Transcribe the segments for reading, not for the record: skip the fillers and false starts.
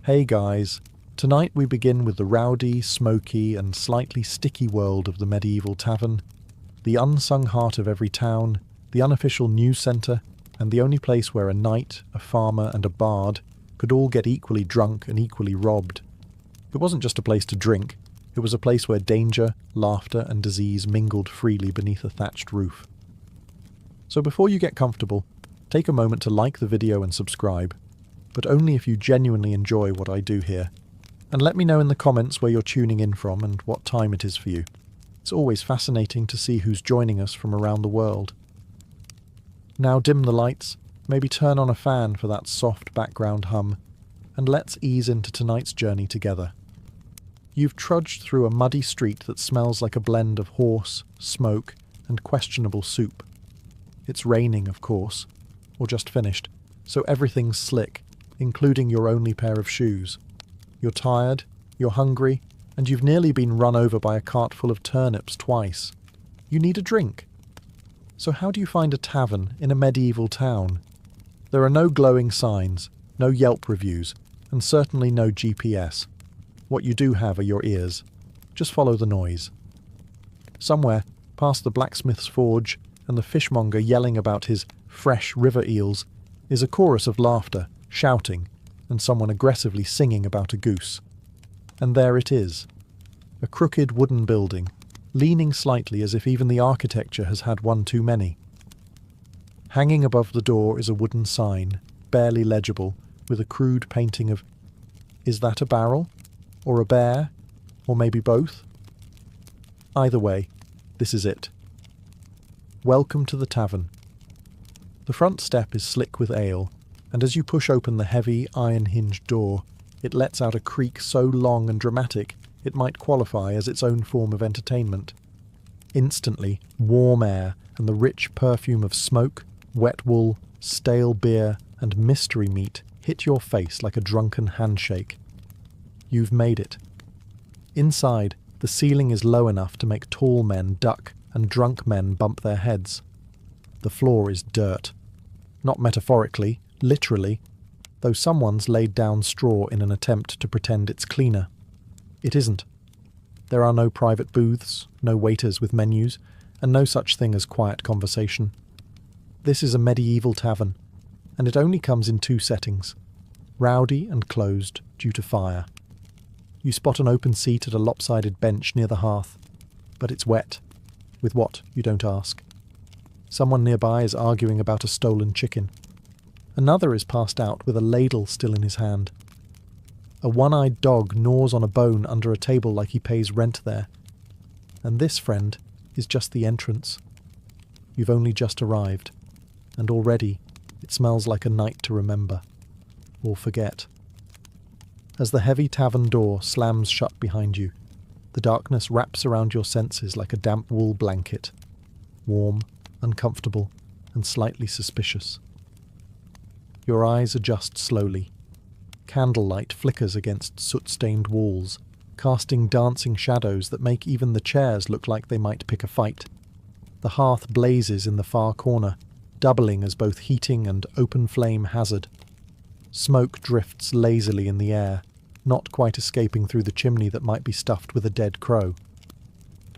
Hey guys, tonight we begin with the rowdy, smoky and slightly sticky world of the medieval tavern, the unsung heart of every town, the unofficial news centre, and the only place where a knight, a farmer and a bard could all get equally drunk and equally robbed. It wasn't just a place to drink, it was a place where danger, laughter and disease mingled freely beneath a thatched roof. So before you get comfortable, take a moment to like the video and subscribe, but only if you genuinely enjoy what I do here. And let me know in the comments where you're tuning in from and what time it is for you. It's always fascinating to see who's joining us from around the world. Now dim the lights, maybe turn on a fan for that soft background hum, and let's ease into tonight's journey together. You've trudged through a muddy street that smells like a blend of horse, smoke, and questionable soup. It's raining, of course, or just finished, so everything's slick, including your only pair of shoes. You're tired, you're hungry, and you've nearly been run over by a cart full of turnips twice. You need a drink. So how do you find a tavern in a medieval town? There are no glowing signs, no Yelp reviews, and certainly no GPS. What you do have are your ears. Just follow the noise. Somewhere, past the blacksmith's forge and the fishmonger yelling about his fresh river eels, is a chorus of laughter, shouting, and someone aggressively singing about a goose. And there it is. A crooked wooden building, leaning slightly as if even the architecture has had one too many. Hanging above the door is a wooden sign, barely legible, with a crude painting of... Is that a barrel? Or a bear? Or maybe both? Either way, this is it. Welcome to the tavern. The front step is slick with ale, and as you push open the heavy, iron-hinged door, it lets out a creak so long and dramatic it might qualify as its own form of entertainment. Instantly, warm air and the rich perfume of smoke, wet wool, stale beer, and mystery meat hit your face like a drunken handshake. You've made it. Inside, the ceiling is low enough to make tall men duck and drunk men bump their heads. The floor is dirt. Not metaphorically, literally, though someone's laid down straw in an attempt to pretend it's cleaner. It isn't. There are no private booths, no waiters with menus, and no such thing as quiet conversation. This is a medieval tavern, and it only comes in two settings: rowdy and closed due to fire. You spot an open seat at a lopsided bench near the hearth, but it's wet. With what, you don't ask. Someone nearby is arguing about a stolen chicken. Another is passed out with a ladle still in his hand. A one-eyed dog gnaws on a bone under a table like he pays rent there. And this, friend, is just the entrance. You've only just arrived, and already it smells like a night to remember, or forget. As the heavy tavern door slams shut behind you, the darkness wraps around your senses like a damp wool blanket, warm, uncomfortable, and slightly suspicious. Your eyes adjust slowly. Candlelight flickers against soot-stained walls, casting dancing shadows that make even the chairs look like they might pick a fight. The hearth blazes in the far corner, doubling as both heating and open flame hazard. Smoke drifts lazily in the air, not quite escaping through the chimney that might be stuffed with a dead crow.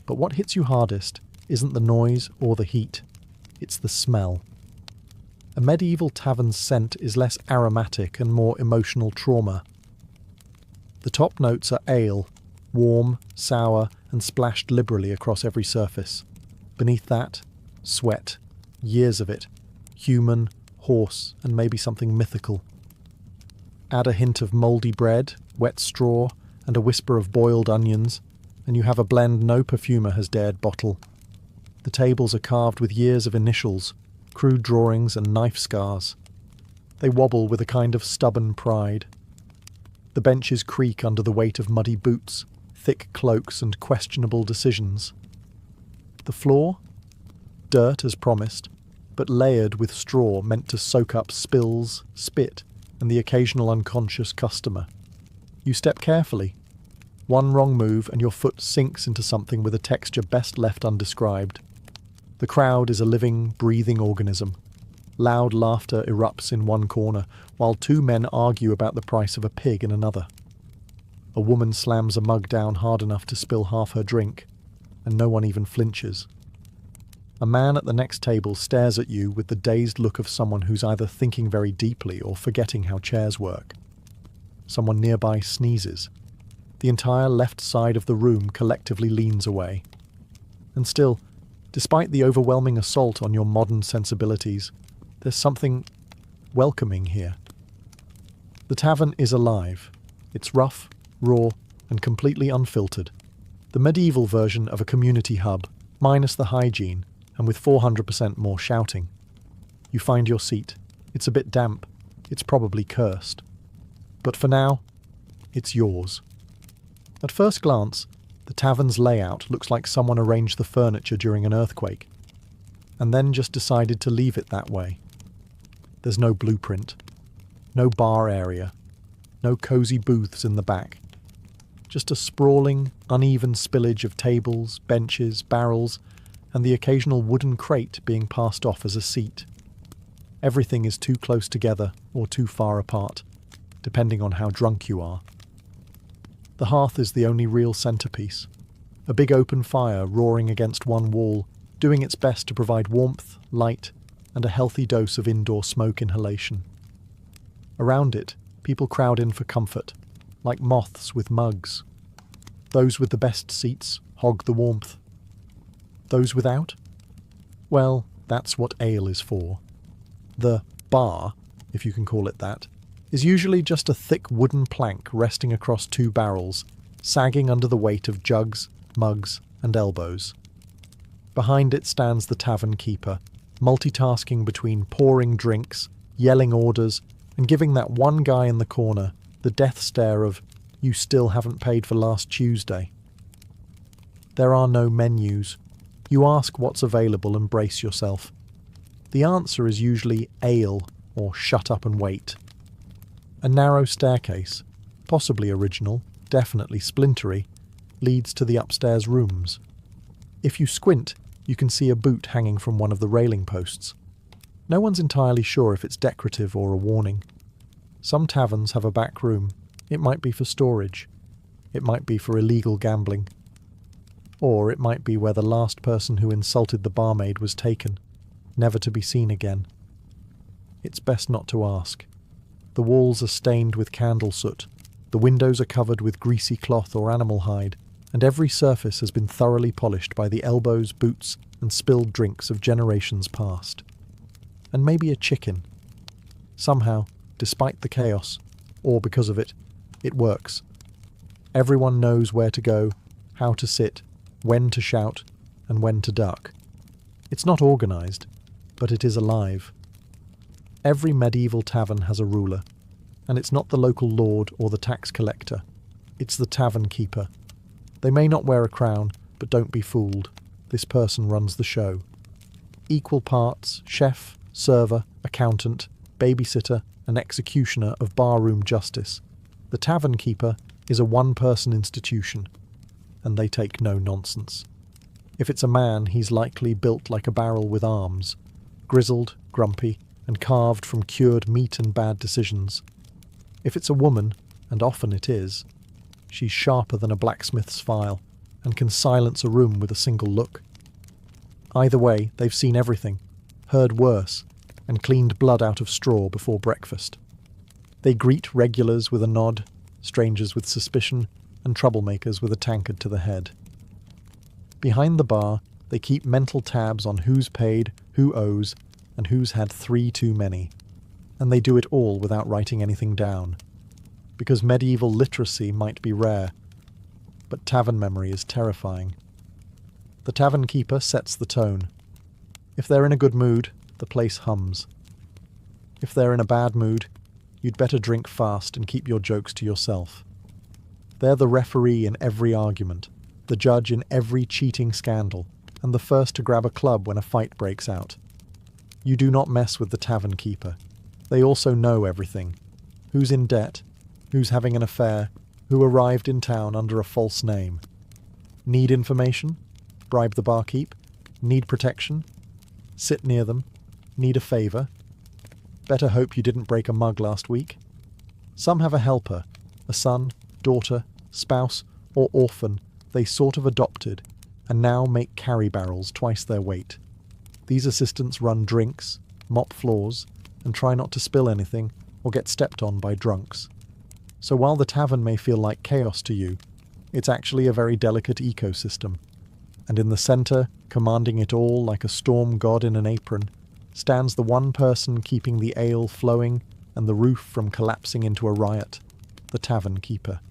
But what hits you hardest isn't the noise or the heat, it's the smell. A medieval tavern's scent is less aromatic and more emotional trauma. The top notes are ale, warm, sour, and splashed liberally across every surface. Beneath that, sweat, years of it, human, horse, and maybe something mythical. Add a hint of mouldy bread, wet straw, and a whisper of boiled onions, and you have a blend no perfumer has dared bottle. The tables are carved with years of initials, crude drawings and knife scars. They wobble with a kind of stubborn pride. The benches creak under the weight of muddy boots, thick cloaks and questionable decisions. The floor? Dirt as promised, but layered with straw meant to soak up spills, spit, and the occasional unconscious customer. You step carefully. One wrong move and your foot sinks into something with a texture best left undescribed. The crowd is a living, breathing organism. Loud laughter erupts in one corner, while two men argue about the price of a pig in another. A woman slams a mug down hard enough to spill half her drink, and no one even flinches. A man at the next table stares at you with the dazed look of someone who's either thinking very deeply or forgetting how chairs work. Someone nearby sneezes. The entire left side of the room collectively leans away. And still, despite the overwhelming assault on your modern sensibilities, there's something welcoming here. The tavern is alive. It's rough, raw, and completely unfiltered. The medieval version of a community hub, minus the hygiene, and with 400% more shouting. You find your seat. It's a bit damp. It's probably cursed. But for now, it's yours. At first glance, the tavern's layout looks like someone arranged the furniture during an earthquake, and then just decided to leave it that way. There's no blueprint, no bar area, no cozy booths in the back. Just a sprawling, uneven spillage of tables, benches, barrels, and the occasional wooden crate being passed off as a seat. Everything is too close together or too far apart, depending on how drunk you are. The hearth is the only real centerpiece. A big open fire roaring against one wall, doing its best to provide warmth, light, and a healthy dose of indoor smoke inhalation. Around it, people crowd in for comfort, like moths with mugs. Those with the best seats hog the warmth. Those without? Well, that's what ale is for. The bar, if you can call it that, is usually just a thick wooden plank resting across two barrels, sagging under the weight of jugs, mugs, and elbows. Behind it stands the tavern keeper, multitasking between pouring drinks, yelling orders, and giving that one guy in the corner the death stare of, "You still haven't paid for last Tuesday." There are no menus. You ask what's available and brace yourself. The answer is usually ale or shut up and wait. A narrow staircase, possibly original, definitely splintery, leads to the upstairs rooms. If you squint, you can see a boot hanging from one of the railing posts. No one's entirely sure if it's decorative or a warning. Some taverns have a back room. It might be for storage. It might be for illegal gambling. Or it might be where the last person who insulted the barmaid was taken, never to be seen again. It's best not to ask. The walls are stained with candle soot, the windows are covered with greasy cloth or animal hide, and every surface has been thoroughly polished by the elbows, boots, and spilled drinks of generations past. And maybe a chicken. Somehow, despite the chaos, or because of it, it works. Everyone knows where to go, how to sit, when to shout, and when to duck. It's not organised, but it is alive. Every medieval tavern has a ruler, and it's not the local lord or the tax collector. It's the tavern keeper. They may not wear a crown, but don't be fooled. This person runs the show. Equal parts chef, server, accountant, babysitter, and executioner of barroom justice. The tavern keeper is a one-person institution, and they take no nonsense. If it's a man, he's likely built like a barrel with arms, grizzled, grumpy, and carved from cured meat and bad decisions. If it's a woman, and often it is, she's sharper than a blacksmith's file, and can silence a room with a single look. Either way, they've seen everything, heard worse, and cleaned blood out of straw before breakfast. They greet regulars with a nod, strangers with suspicion, and troublemakers with a tankard to the head. Behind the bar, they keep mental tabs on who's paid, who owes, and who's had 3 too many. And they do it all without writing anything down. Because medieval literacy might be rare, but tavern memory is terrifying. The tavern keeper sets the tone. If they're in a good mood, the place hums. If they're in a bad mood, you'd better drink fast and keep your jokes to yourself. They're the referee in every argument, the judge in every cheating scandal, and the first to grab a club when a fight breaks out. You do not mess with the tavern keeper. They also know everything. Who's in debt, who's having an affair, who arrived in town under a false name. Need information? Bribe the barkeep? Need protection? Sit near them? Need a favour? Better hope you didn't break a mug last week. Some have a helper, a son, daughter, spouse, or orphan they sort of adopted, and now make carry barrels twice their weight. These assistants run drinks, mop floors, and try not to spill anything or get stepped on by drunks. So while the tavern may feel like chaos to you, it's actually a very delicate ecosystem. And in the centre, commanding it all like a storm god in an apron, stands the one person keeping the ale flowing and the roof from collapsing into a riot, the tavern keeper.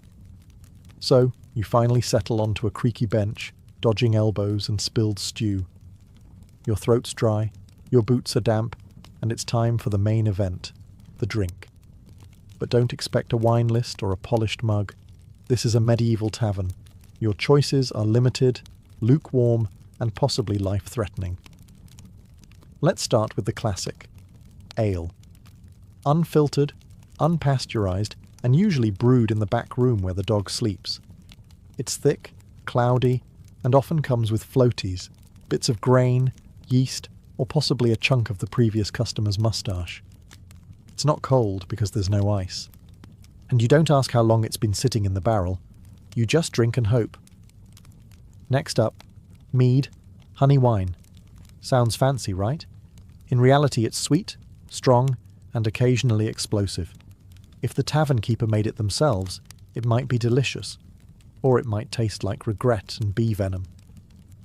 So, you finally settle onto a creaky bench, dodging elbows and spilled stew. Your throat's dry, your boots are damp, and it's time for the main event, the drink. But don't expect a wine list or a polished mug. This is a medieval tavern. Your choices are limited, lukewarm, and possibly life-threatening. Let's start with the classic, ale. Unfiltered, unpasteurized, and usually brewed in the back room where the dog sleeps. It's thick, cloudy, and often comes with floaties, bits of grain, yeast, or possibly a chunk of the previous customer's moustache. It's not cold because there's no ice. And you don't ask how long it's been sitting in the barrel, you just drink and hope. Next up, mead, honey wine. Sounds fancy, right? In reality it's sweet, strong, and occasionally explosive. If the tavern keeper made it themselves, it might be delicious, or it might taste like regret and bee venom.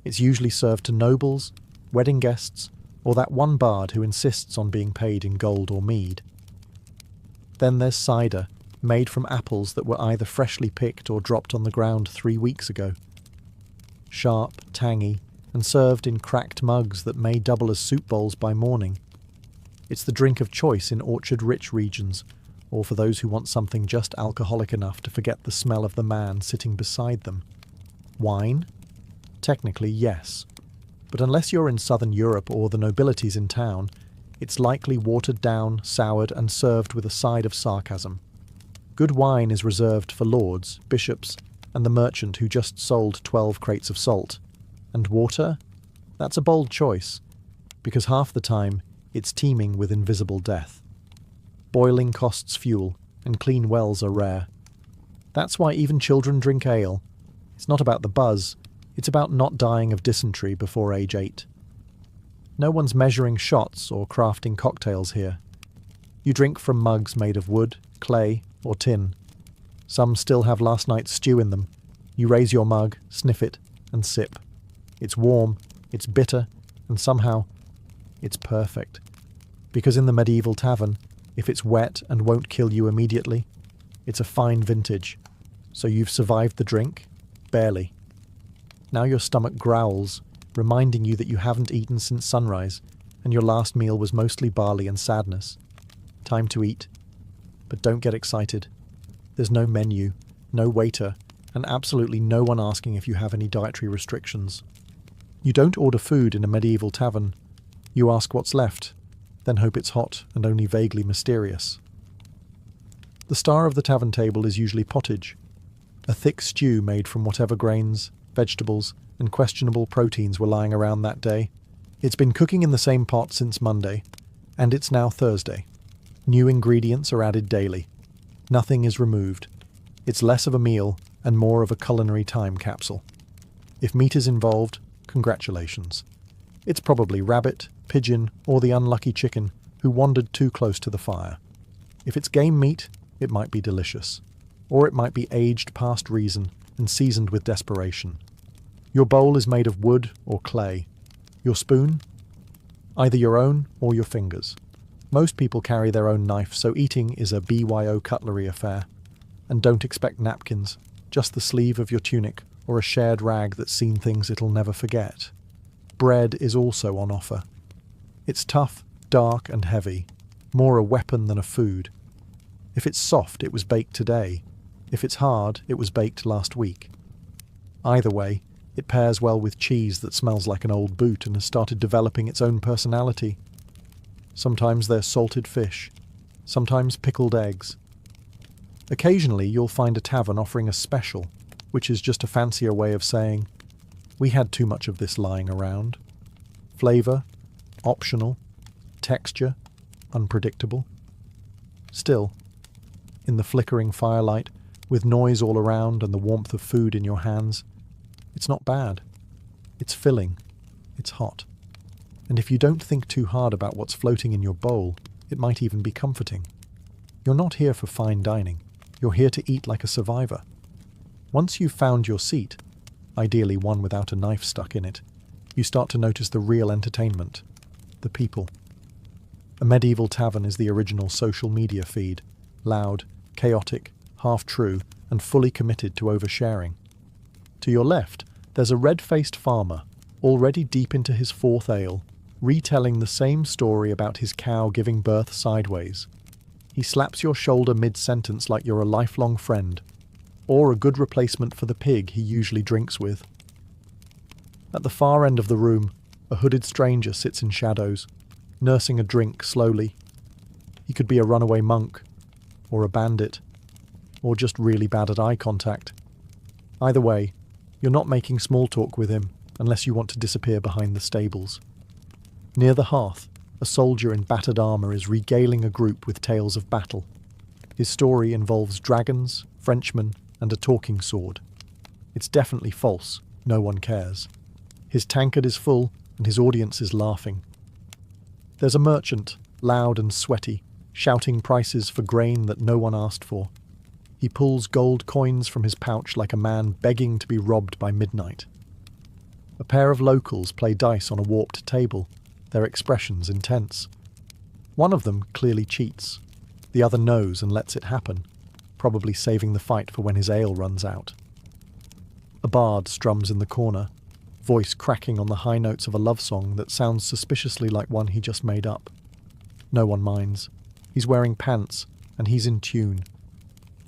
It's usually served to nobles, wedding guests, or that one bard who insists on being paid in gold or mead. Then there's cider, made from apples that were either freshly picked or dropped on the ground 3 weeks ago. Sharp, tangy, and served in cracked mugs that may double as soup bowls by morning. It's the drink of choice in orchard-rich regions, or for those who want something just alcoholic enough to forget the smell of the man sitting beside them. Wine? Technically, yes. But unless you're in southern Europe or the nobility's in town, it's likely watered down, soured, and served with a side of sarcasm. Good wine is reserved for lords, bishops, and the merchant who just sold 12 crates of salt. And water? That's a bold choice, because half the time it's teeming with invisible death. Boiling costs fuel, and clean wells are rare. That's why even children drink ale. It's not about the buzz, it's about not dying of dysentery before age 8. No one's measuring shots or crafting cocktails here. You drink from mugs made of wood, clay, or tin. Some still have last night's stew in them. You raise your mug, sniff it, and sip. It's warm, it's bitter, and somehow, it's perfect. Because in the medieval tavern, if it's wet and won't kill you immediately, it's a fine vintage. So you've survived the drink? Barely. Now your stomach growls, reminding you that you haven't eaten since sunrise, and your last meal was mostly barley and sadness. Time to eat. But don't get excited. There's no menu, no waiter, and absolutely no one asking if you have any dietary restrictions. You don't order food in a medieval tavern. You ask what's left, then hope it's hot and only vaguely mysterious. The star of the tavern table is usually pottage, a thick stew made from whatever grains, vegetables, and questionable proteins were lying around that day. It's been cooking in the same pot since Monday, and it's now Thursday. New ingredients are added daily. Nothing is removed. It's less of a meal and more of a culinary time capsule. If meat is involved, congratulations. It's probably rabbit, pigeon, or the unlucky chicken who wandered too close to the fire. If it's game meat, it might be delicious. Or it might be aged past reason and seasoned with desperation. Your bowl is made of wood or clay. Your spoon? Either your own or your fingers. Most people carry their own knife, so eating is a BYO cutlery affair. And don't expect napkins, just the sleeve of your tunic or a shared rag that's seen things it'll never forget. Bread is also on offer. It's tough, dark, and heavy, more a weapon than a food. If it's soft, it was baked today. If it's hard, it was baked last week. Either way, it pairs well with cheese that smells like an old boot and has started developing its own personality. Sometimes there's salted fish, sometimes pickled eggs. Occasionally you'll find a tavern offering a special, which is just a fancier way of saying, we had too much of this lying around. Flavour, optional, texture, unpredictable. Still, in the flickering firelight, with noise all around and the warmth of food in your hands, it's not bad. It's filling. It's hot. And if you don't think too hard about what's floating in your bowl, it might even be comforting. You're not here for fine dining. You're here to eat like a survivor. Once you've found your seat, ideally one without a knife stuck in it, you start to notice the real entertainment, the people. A medieval tavern is the original social media feed, loud, chaotic, half-true, and fully committed to oversharing. To your left, there's a red-faced farmer, already deep into his fourth ale, retelling the same story about his cow giving birth sideways. He slaps your shoulder mid-sentence like you're a lifelong friend, or a good replacement for the pig he usually drinks with. At the far end of the room, a hooded stranger sits in shadows, nursing a drink slowly. He could be a runaway monk, or a bandit, or just really bad at eye contact. Either way, you're not making small talk with him unless you want to disappear behind the stables. Near the hearth, a soldier in battered armour is regaling a group with tales of battle. His story involves dragons, Frenchmen, and a talking sword. It's definitely false, no one cares. His tankard is full, and his audience is laughing. There's a merchant, loud and sweaty, shouting prices for grain that no one asked for. He pulls gold coins from his pouch like a man begging to be robbed by midnight. A pair of locals play dice on a warped table, their expressions intense. One of them clearly cheats. The other knows and lets it happen, probably saving the fight for when his ale runs out. A bard strums in the corner, voice cracking on the high notes of a love song that sounds suspiciously like one he just made up. No one minds. He's wearing pants, and he's in tune.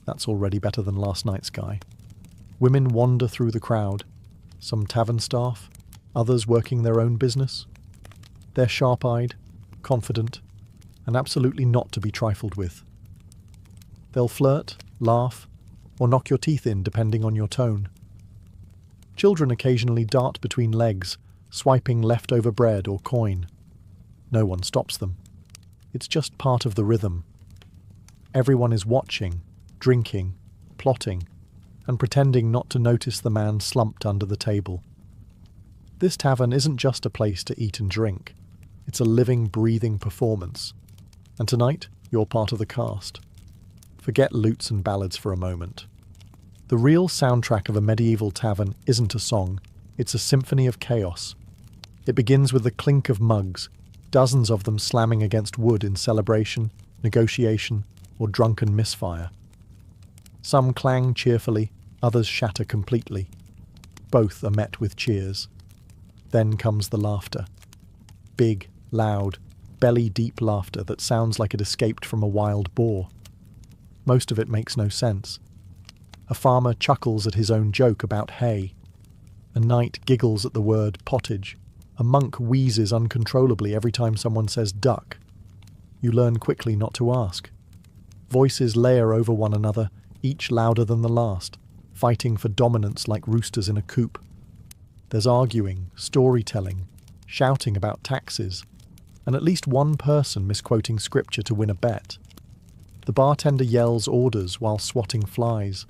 That's already better than last night's guy. Women wander through the crowd, some tavern staff, others working their own business. They're sharp-eyed, confident, and absolutely not to be trifled with. They'll flirt, laugh, or knock your teeth in depending on your tone. Children occasionally dart between legs, swiping leftover bread or coin. No one stops them. It's just part of the rhythm. Everyone is watching, drinking, plotting, and pretending not to notice the man slumped under the table. This tavern isn't just a place to eat and drink. It's a living, breathing performance. And tonight, you're part of the cast. Forget lutes and ballads for a moment. The real soundtrack of a medieval tavern isn't a song, it's a symphony of chaos. It begins with the clink of mugs, dozens of them slamming against wood in celebration, negotiation, or drunken misfire. Some clang cheerfully, others shatter completely. Both are met with cheers. Then comes the laughter. Big, loud, belly-deep laughter that sounds like it escaped from a wild boar. Most of it makes no sense. A farmer chuckles at his own joke about hay. A knight giggles at the word pottage. A monk wheezes uncontrollably every time someone says duck. You learn quickly not to ask. Voices layer over one another, each louder than the last, fighting for dominance like roosters in a coop. There's arguing, storytelling, shouting about taxes, and at least one person misquoting scripture to win a bet. The bartender yells orders while swatting flies.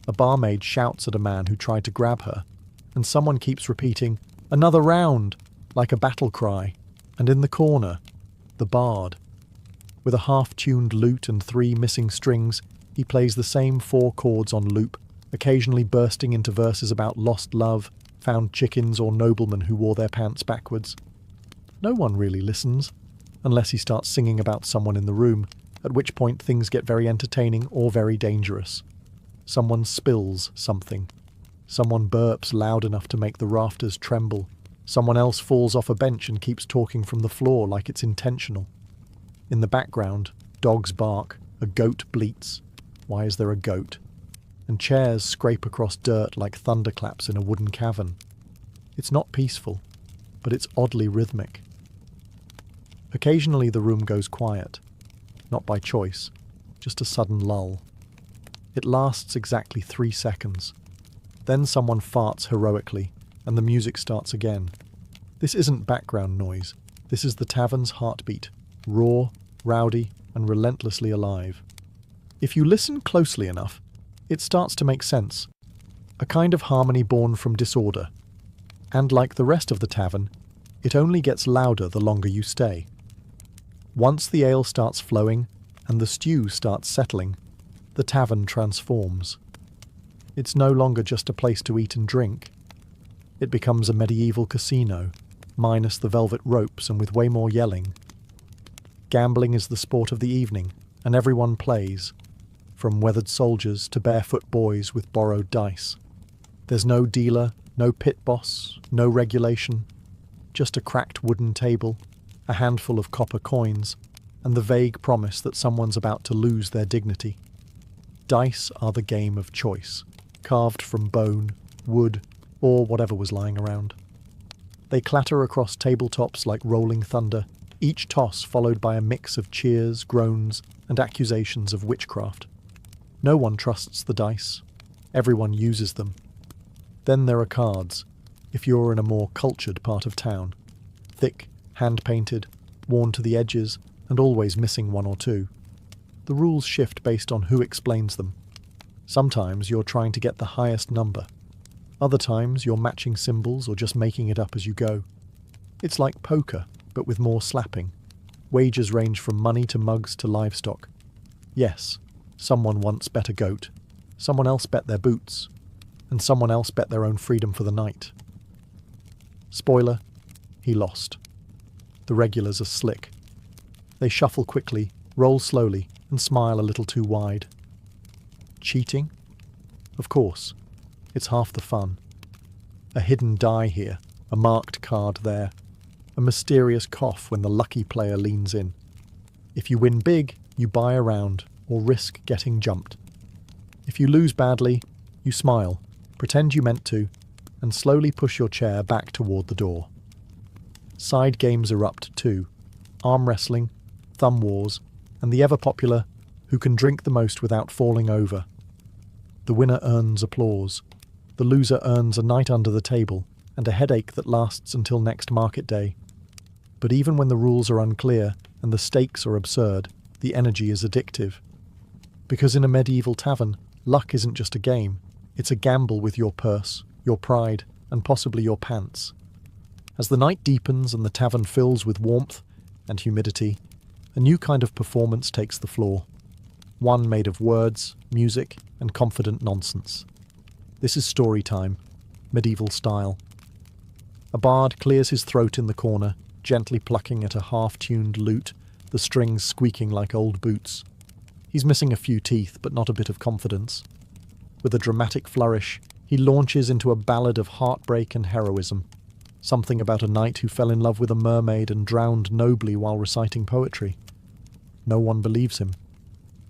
A barmaid shouts at a man who tried to grab her, and someone keeps repeating, "Another round," like a battle cry. And in the corner, the bard. With a half-tuned lute and 3 missing strings, he plays the same 4 chords on loop, occasionally bursting into verses about lost love, found chickens, or noblemen who wore their pants backwards. No one really listens, unless he starts singing about someone in the room, at which point things get very entertaining or very dangerous. Someone spills something. Someone burps loud enough to make the rafters tremble. Someone else falls off a bench and keeps talking from the floor like it's intentional. In the background, dogs bark, a goat bleats. Why is there a goat? And chairs scrape across dirt like thunderclaps in a wooden cavern. It's not peaceful, but it's oddly rhythmic. Occasionally the room goes quiet. Not by choice, just a sudden lull. It lasts exactly 3 seconds. Then someone farts heroically, and the music starts again. This isn't background noise. This is the tavern's heartbeat, raw, rowdy, and relentlessly alive. If you listen closely enough, it starts to make sense. A kind of harmony born from disorder. And like the rest of the tavern, it only gets louder the longer you stay. Once the ale starts flowing and the stew starts settling, the tavern transforms. It's no longer just a place to eat and drink. It becomes a medieval casino, minus the velvet ropes and with way more yelling. Gambling is the sport of the evening, and everyone plays, from weathered soldiers to barefoot boys with borrowed dice. There's no dealer, no pit boss, no regulation, just a cracked wooden table, a handful of copper coins, and the vague promise that someone's about to lose their dignity. Dice are the game of choice, carved from bone, wood, or whatever was lying around. They clatter across tabletops like rolling thunder, each toss followed by a mix of cheers, groans, and accusations of witchcraft. No one trusts the dice. Everyone uses them. Then there are cards, if you're in a more cultured part of town. Thick, hand-painted, worn to the edges, and always missing one or two. The rules shift based on who explains them. Sometimes you're trying to get the highest number. Other times you're matching symbols or just making it up as you go. It's like poker, but with more slapping. Wagers range from money to mugs to livestock. Yes, someone once bet a goat. Someone else bet their boots. And someone else bet their own freedom for the night. Spoiler, he lost. The regulars are slick. They shuffle quickly, roll slowly, and smile a little too wide. Cheating? Of course. It's half the fun. A hidden die here, a marked card there, a mysterious cough when the lucky player leans in. If you win big, you buy a round or risk getting jumped. If you lose badly, you smile, pretend you meant to, and slowly push your chair back toward the door. Side games erupt too. Arm wrestling, thumb wars, and the ever-popular who can drink the most without falling over. The winner earns applause. The loser earns a night under the table and a headache that lasts until next market day. But even when the rules are unclear and the stakes are absurd, the energy is addictive. Because in a medieval tavern, luck isn't just a game. It's a gamble with your purse, your pride, and possibly your pants. As the night deepens and the tavern fills with warmth and humidity, a new kind of performance takes the floor. One made of words, music, and confident nonsense. This is story time, medieval style. A bard clears his throat in the corner, gently plucking at a half-tuned lute, the strings squeaking like old boots. He's missing a few teeth, but not a bit of confidence. With a dramatic flourish, he launches into a ballad of heartbreak and heroism. Something about a knight who fell in love with a mermaid and drowned nobly while reciting poetry. No one believes him.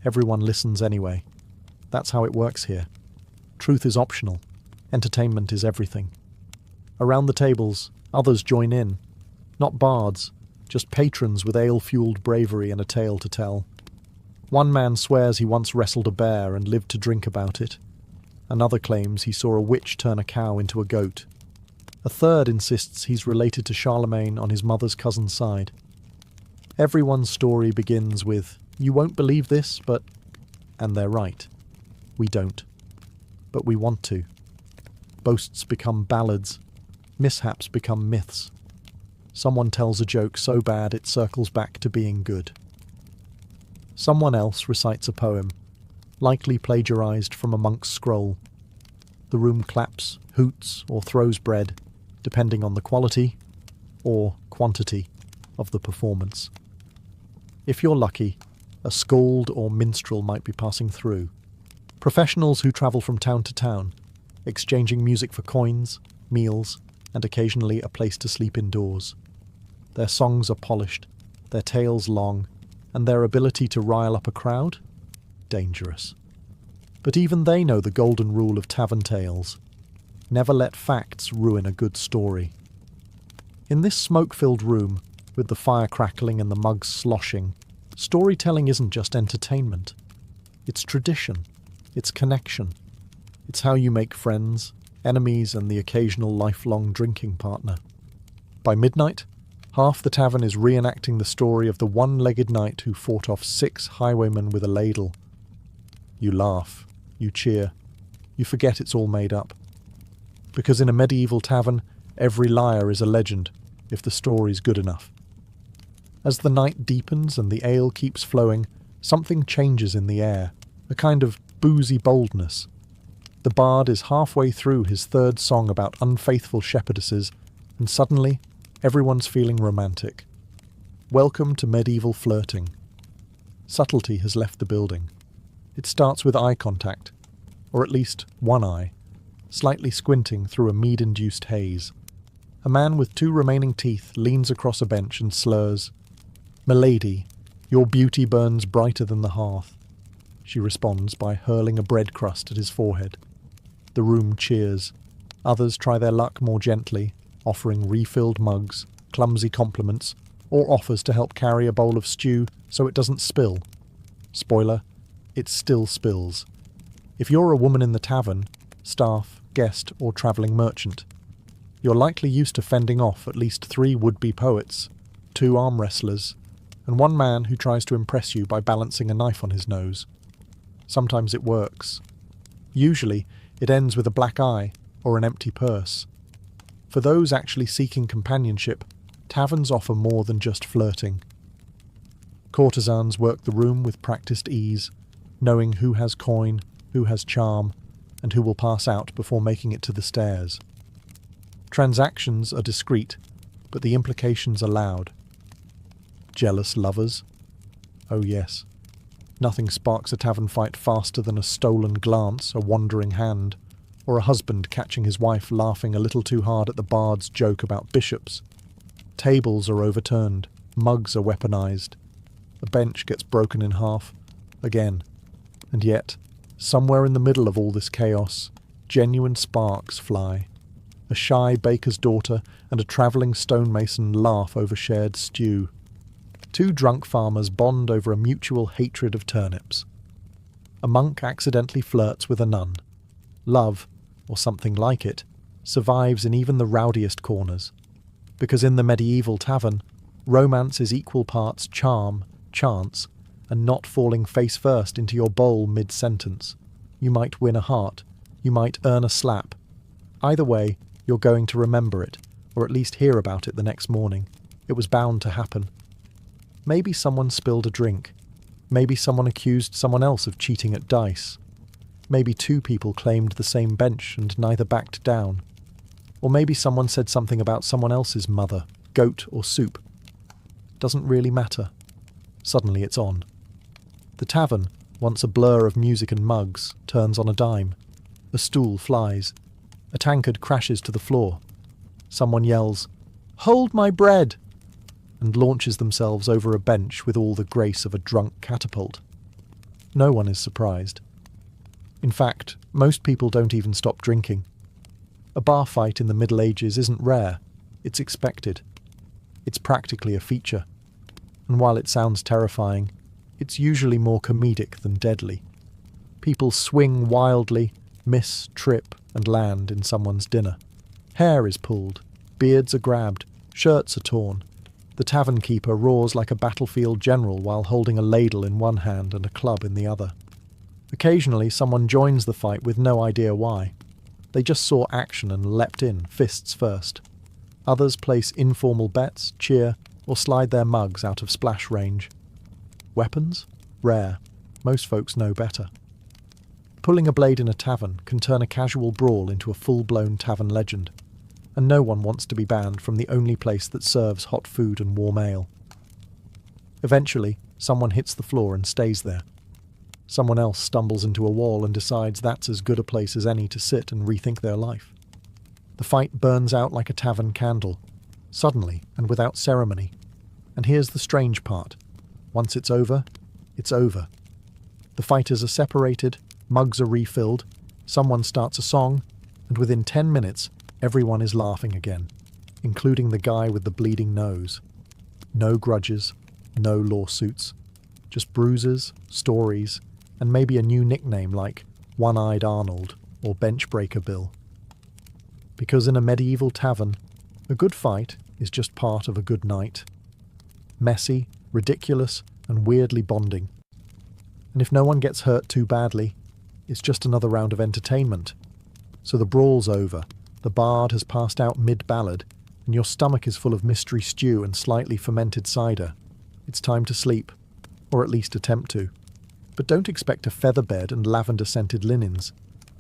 Everyone listens anyway. That's how it works here. Truth is optional. Entertainment is everything. Around the tables, others join in. Not bards, just patrons with ale-fueled bravery and a tale to tell. One man swears he once wrestled a bear and lived to drink about it. Another claims he saw a witch turn a cow into a goat. A third insists he's related to Charlemagne on his mother's cousin's side. Everyone's story begins with, "You won't believe this, but..." And they're right. We don't. But we want to. Boasts become ballads. Mishaps become myths. Someone tells a joke so bad it circles back to being good. Someone else recites a poem, likely plagiarized from a monk's scroll. The room claps, hoots, or throws bread, depending on the quality or quantity of the performance. If you're lucky, a skald or minstrel might be passing through. Professionals who travel from town to town, exchanging music for coins, meals, and occasionally a place to sleep indoors. Their songs are polished, their tales long, and their ability to rile up a crowd? Dangerous. But even they know the golden rule of tavern tales. Never let facts ruin a good story. In this smoke-filled room, with the fire crackling and the mugs sloshing, storytelling isn't just entertainment. It's tradition. It's connection. It's how you make friends, enemies, and the occasional lifelong drinking partner. By midnight, Half the tavern is reenacting the story of the one-legged knight who fought off 6 highwaymen with a ladle. You laugh, you cheer, you forget it's all made up. Because in a medieval tavern, every liar is a legend, if the story's good enough. As the night deepens and the ale keeps flowing, something changes in the air, a kind of boozy boldness. The bard is halfway through his 3rd song about unfaithful shepherdesses, and suddenly, everyone's feeling romantic. Welcome to medieval flirting. Subtlety has left the building. It starts with eye contact, or at least one eye, slightly squinting through a mead-induced haze. A man with 2 remaining teeth leans across a bench and slurs, "Milady, your beauty burns brighter than the hearth." She responds by hurling a bread crust at his forehead. The room cheers. Others try their luck more gently, offering refilled mugs, clumsy compliments, or offers to help carry a bowl of stew so it doesn't spill. Spoiler, it still spills. If you're a woman in the tavern, staff, guest, or travelling merchant, you're likely used to fending off at least 3 would-be poets, 2 arm wrestlers, and 1 man who tries to impress you by balancing a knife on his nose. Sometimes it works. Usually, it ends with a black eye or an empty purse. For those actually seeking companionship, taverns offer more than just flirting. Courtesans work the room with practiced ease, knowing who has coin, who has charm, and who will pass out before making it to the stairs. Transactions are discreet, but the implications are loud. Jealous lovers? Oh yes. Nothing sparks a tavern fight faster than a stolen glance, a wandering hand, or a husband catching his wife laughing a little too hard at the bard's joke about bishops. Tables are overturned, mugs are weaponized, a bench gets broken in half, again. And yet, somewhere in the middle of all this chaos, genuine sparks fly. A shy baker's daughter and a travelling stonemason laugh over shared stew. 2 drunk farmers bond over a mutual hatred of turnips. A monk accidentally flirts with a nun. Love, or something like it, survives in even the rowdiest corners. Because in the medieval tavern, romance is equal parts charm, chance, and not falling face first into your bowl mid-sentence. You might win a heart, you might earn a slap. Either way, you're going to remember it, or at least hear about it the next morning. It was bound to happen. Maybe someone spilled a drink. Maybe someone accused someone else of cheating at dice. Maybe 2 people claimed the same bench and neither backed down. Or maybe someone said something about someone else's mother, goat or soup. Doesn't really matter. Suddenly it's on. The tavern, once a blur of music and mugs, turns on a dime. A stool flies. A tankard crashes to the floor. Someone yells, "Hold my bread!" and launches themselves over a bench with all the grace of a drunk catapult. No one is surprised. In fact, most people don't even stop drinking. A bar fight in the Middle Ages isn't rare, it's expected. It's practically a feature. And while it sounds terrifying, it's usually more comedic than deadly. People swing wildly, miss, trip, and land in someone's dinner. Hair is pulled, beards are grabbed, shirts are torn. The tavern keeper roars like a battlefield general while holding a ladle in one hand and a club in the other. Occasionally someone joins the fight with no idea why. They just saw action and leapt in, fists first. Others place informal bets, cheer, or slide their mugs out of splash range. Weapons? Rare. Most folks know better. Pulling a blade in a tavern can turn a casual brawl into a full-blown tavern legend, and no one wants to be banned from the only place that serves hot food and warm ale. Eventually, someone hits the floor and stays there. Someone else stumbles into a wall and decides that's as good a place as any to sit and rethink their life. The fight burns out like a tavern candle, suddenly and without ceremony. And here's the strange part. Once it's over, it's over. The fighters are separated, mugs are refilled, someone starts a song, and within 10 minutes, everyone is laughing again, including the guy with the bleeding nose. No grudges, no lawsuits, just bruises, stories, and maybe a new nickname like One-Eyed Arnold or Benchbreaker Bill. Because in a medieval tavern, a good fight, is just part of a good night. Messy, ridiculous, and weirdly bonding. And if no one gets hurt too badly, it's just another round of entertainment. So the brawl's over, the bard has passed out mid-ballad, and your stomach is full of mystery stew and slightly fermented cider. It's time to sleep, or at least attempt to. But don't expect a feather bed and lavender-scented linens.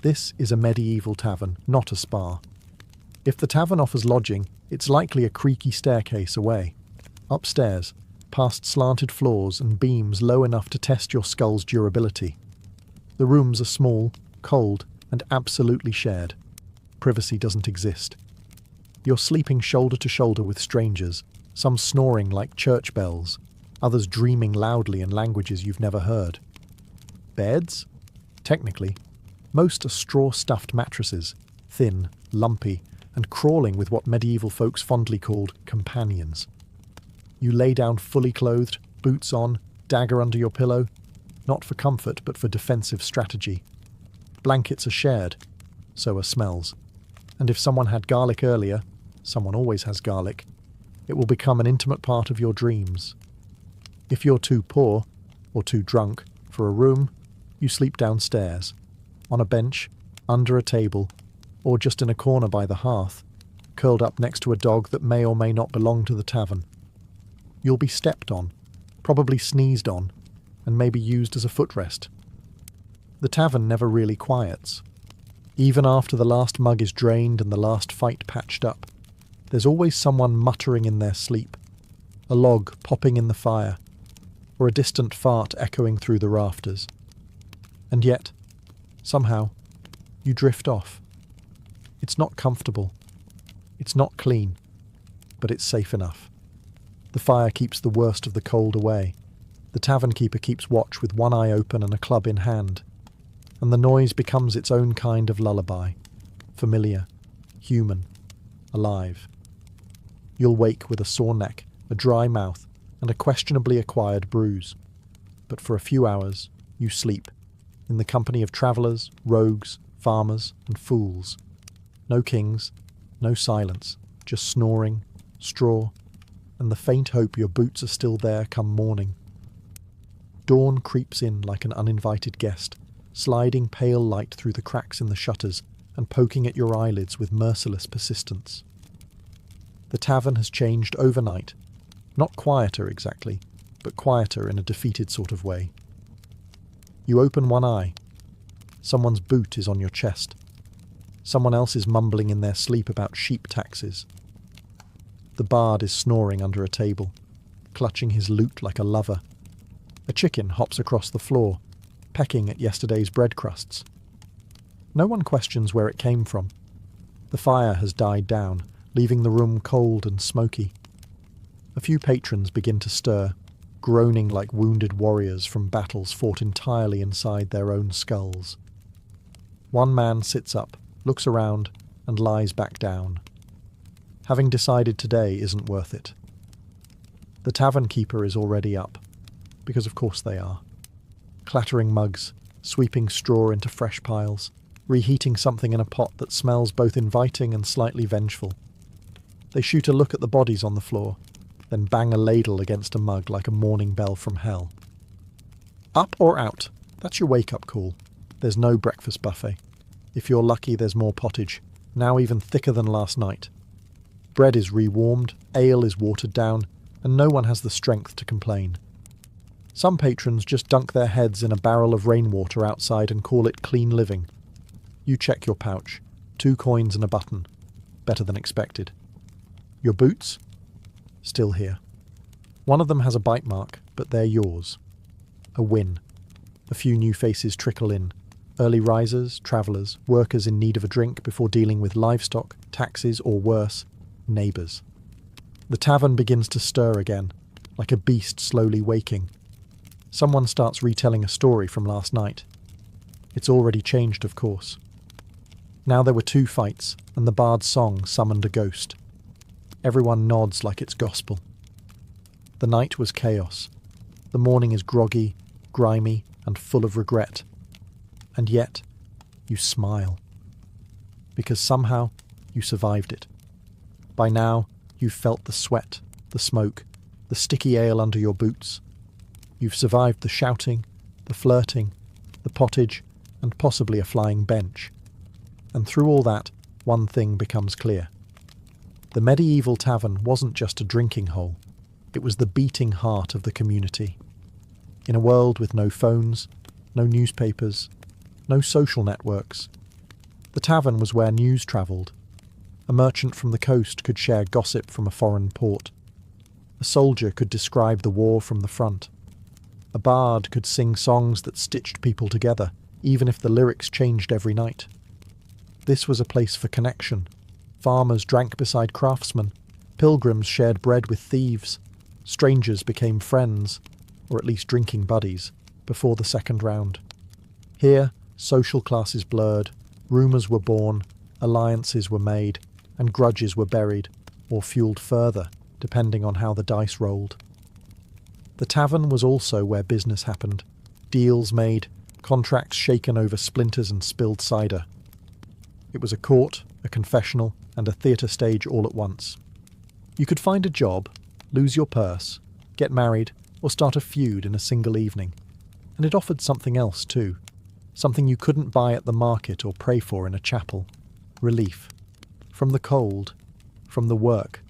This is a medieval tavern, not a spa. If the tavern offers lodging, it's likely a creaky staircase away. Upstairs, past slanted floors and beams low enough to test your skull's durability. The rooms are small, cold, and absolutely shared. Privacy doesn't exist. You're sleeping shoulder to shoulder with strangers, some snoring like church bells, others dreaming loudly in languages you've never heard. Beds? Technically, most are straw-stuffed mattresses, thin, lumpy, and crawling with what medieval folks fondly called companions. You lay down fully clothed, boots on, dagger under your pillow, not for comfort but for defensive strategy. Blankets are shared, so are smells. And if someone had garlic earlier, someone always has garlic, it will become an intimate part of your dreams. If you're too poor, or too drunk, for a room, you sleep downstairs, on a bench, under a table, or just in a corner by the hearth, curled up next to a dog that may or may not belong to the tavern. You'll be stepped on, probably sneezed on, and maybe used as a footrest. The tavern never really quiets. Even after the last mug is drained and the last fight patched up, there's always someone muttering in their sleep, a log popping in the fire, or a distant fart echoing through the rafters. And yet, somehow, you drift off. It's not comfortable. It's not clean, but it's safe enough. The fire keeps the worst of the cold away. The tavern keeper keeps watch with one eye open and a club in hand. And the noise becomes its own kind of lullaby. Familiar, human, alive. You'll wake with a sore neck, a dry mouth, and a questionably acquired bruise. But for a few hours, you sleep, in the company of travellers, rogues, farmers, and fools. No kings, no silence, just snoring, straw, and the faint hope your boots are still there come morning. Dawn creeps in like an uninvited guest, sliding pale light through the cracks in the shutters and poking at your eyelids with merciless persistence. The tavern has changed overnight, not quieter exactly, but quieter in a defeated sort of way. You open one eye. Someone's boot is on your chest. Someone else is mumbling in their sleep about sheep taxes. The bard is snoring under a table, clutching his lute like a lover. A chicken hops across the floor, pecking at yesterday's bread crusts. No one questions where it came from. The fire has died down, leaving the room cold and smoky. A few patrons begin to stir, groaning like wounded warriors from battles fought entirely inside their own skulls. One man sits up, looks around, and lies back down. Having decided today isn't worth it. The tavern keeper is already up, because of course they are. Clattering mugs, sweeping straw into fresh piles, reheating something in a pot that smells both inviting and slightly vengeful. They shoot a look at the bodies on the floor, then bang a ladle against a mug like a morning bell from hell. Up or out? That's your wake-up call. There's no breakfast buffet. If you're lucky, there's more pottage, now even thicker than last night. Bread is rewarmed, ale is watered down, and no one has the strength to complain. Some patrons just dunk their heads in a barrel of rainwater outside and call it clean living. You check your pouch. 2 coins and a button. Better than expected. Your boots? Still here. One of them has a bite mark, but they're yours. A win. A few new faces trickle in. Early risers, travellers, workers in need of a drink before dealing with livestock, taxes, or worse, neighbours. The tavern begins to stir again, like a beast slowly waking. Someone starts retelling a story from last night. It's already changed, of course. Now there were 2 fights, and the bard's song summoned a ghost. Everyone nods like it's gospel. The night was chaos. The morning is groggy, grimy, and full of regret. And yet, you smile. Because somehow, you survived it. By now, You've felt the sweat, the smoke, the sticky ale under your boots. You've survived the shouting, the flirting, the pottage, and possibly a flying bench. And through all that, one thing becomes clear. The medieval tavern wasn't just a drinking hole, it was the beating heart of the community. In a world with no phones, no newspapers, no social networks, the tavern was where news travelled. A merchant from the coast could share gossip from a foreign port. A soldier could describe the war from the front. A bard could sing songs that stitched people together, even if the lyrics changed every night. This was a place for connection. Farmers drank beside craftsmen. Pilgrims shared bread with thieves. Strangers became friends, or at least drinking buddies, before the second round. Here, social classes blurred, rumours were born, alliances were made, and grudges were buried, or fuelled further, depending on how the dice rolled. The tavern was also where business happened, deals made, contracts shaken over splinters and spilled cider. It was a court, a confessional, and a theatre stage all at once. You could find a job, lose your purse, get married, or start a feud in a single evening. And it offered something else too, something you couldn't buy at the market or pray for in a chapel. Relief. From the cold, from the work,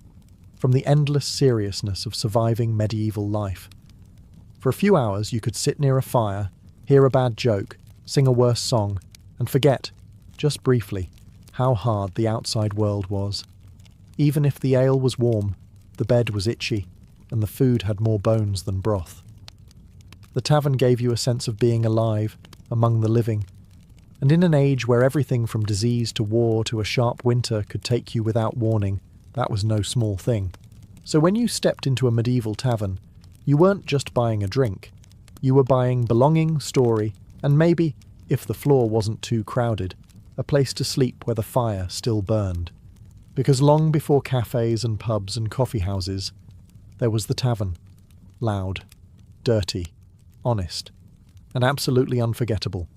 from the endless seriousness of surviving medieval life. For a few hours you could sit near a fire, hear a bad joke, sing a worse song, and forget, just briefly, how hard the outside world was. Even if the ale was warm, the bed was itchy, and the food had more bones than broth. The tavern gave you a sense of being alive, among the living, and in an age where everything from disease to war to a sharp winter could take you without warning, that was no small thing. So when you stepped into a medieval tavern, you weren't just buying a drink. You were buying belonging, story, and maybe, if the floor wasn't too crowded, a place to sleep where the fire still burned. Because long before cafes and pubs and coffee houses, there was the tavern. Loud, dirty, honest, and absolutely unforgettable.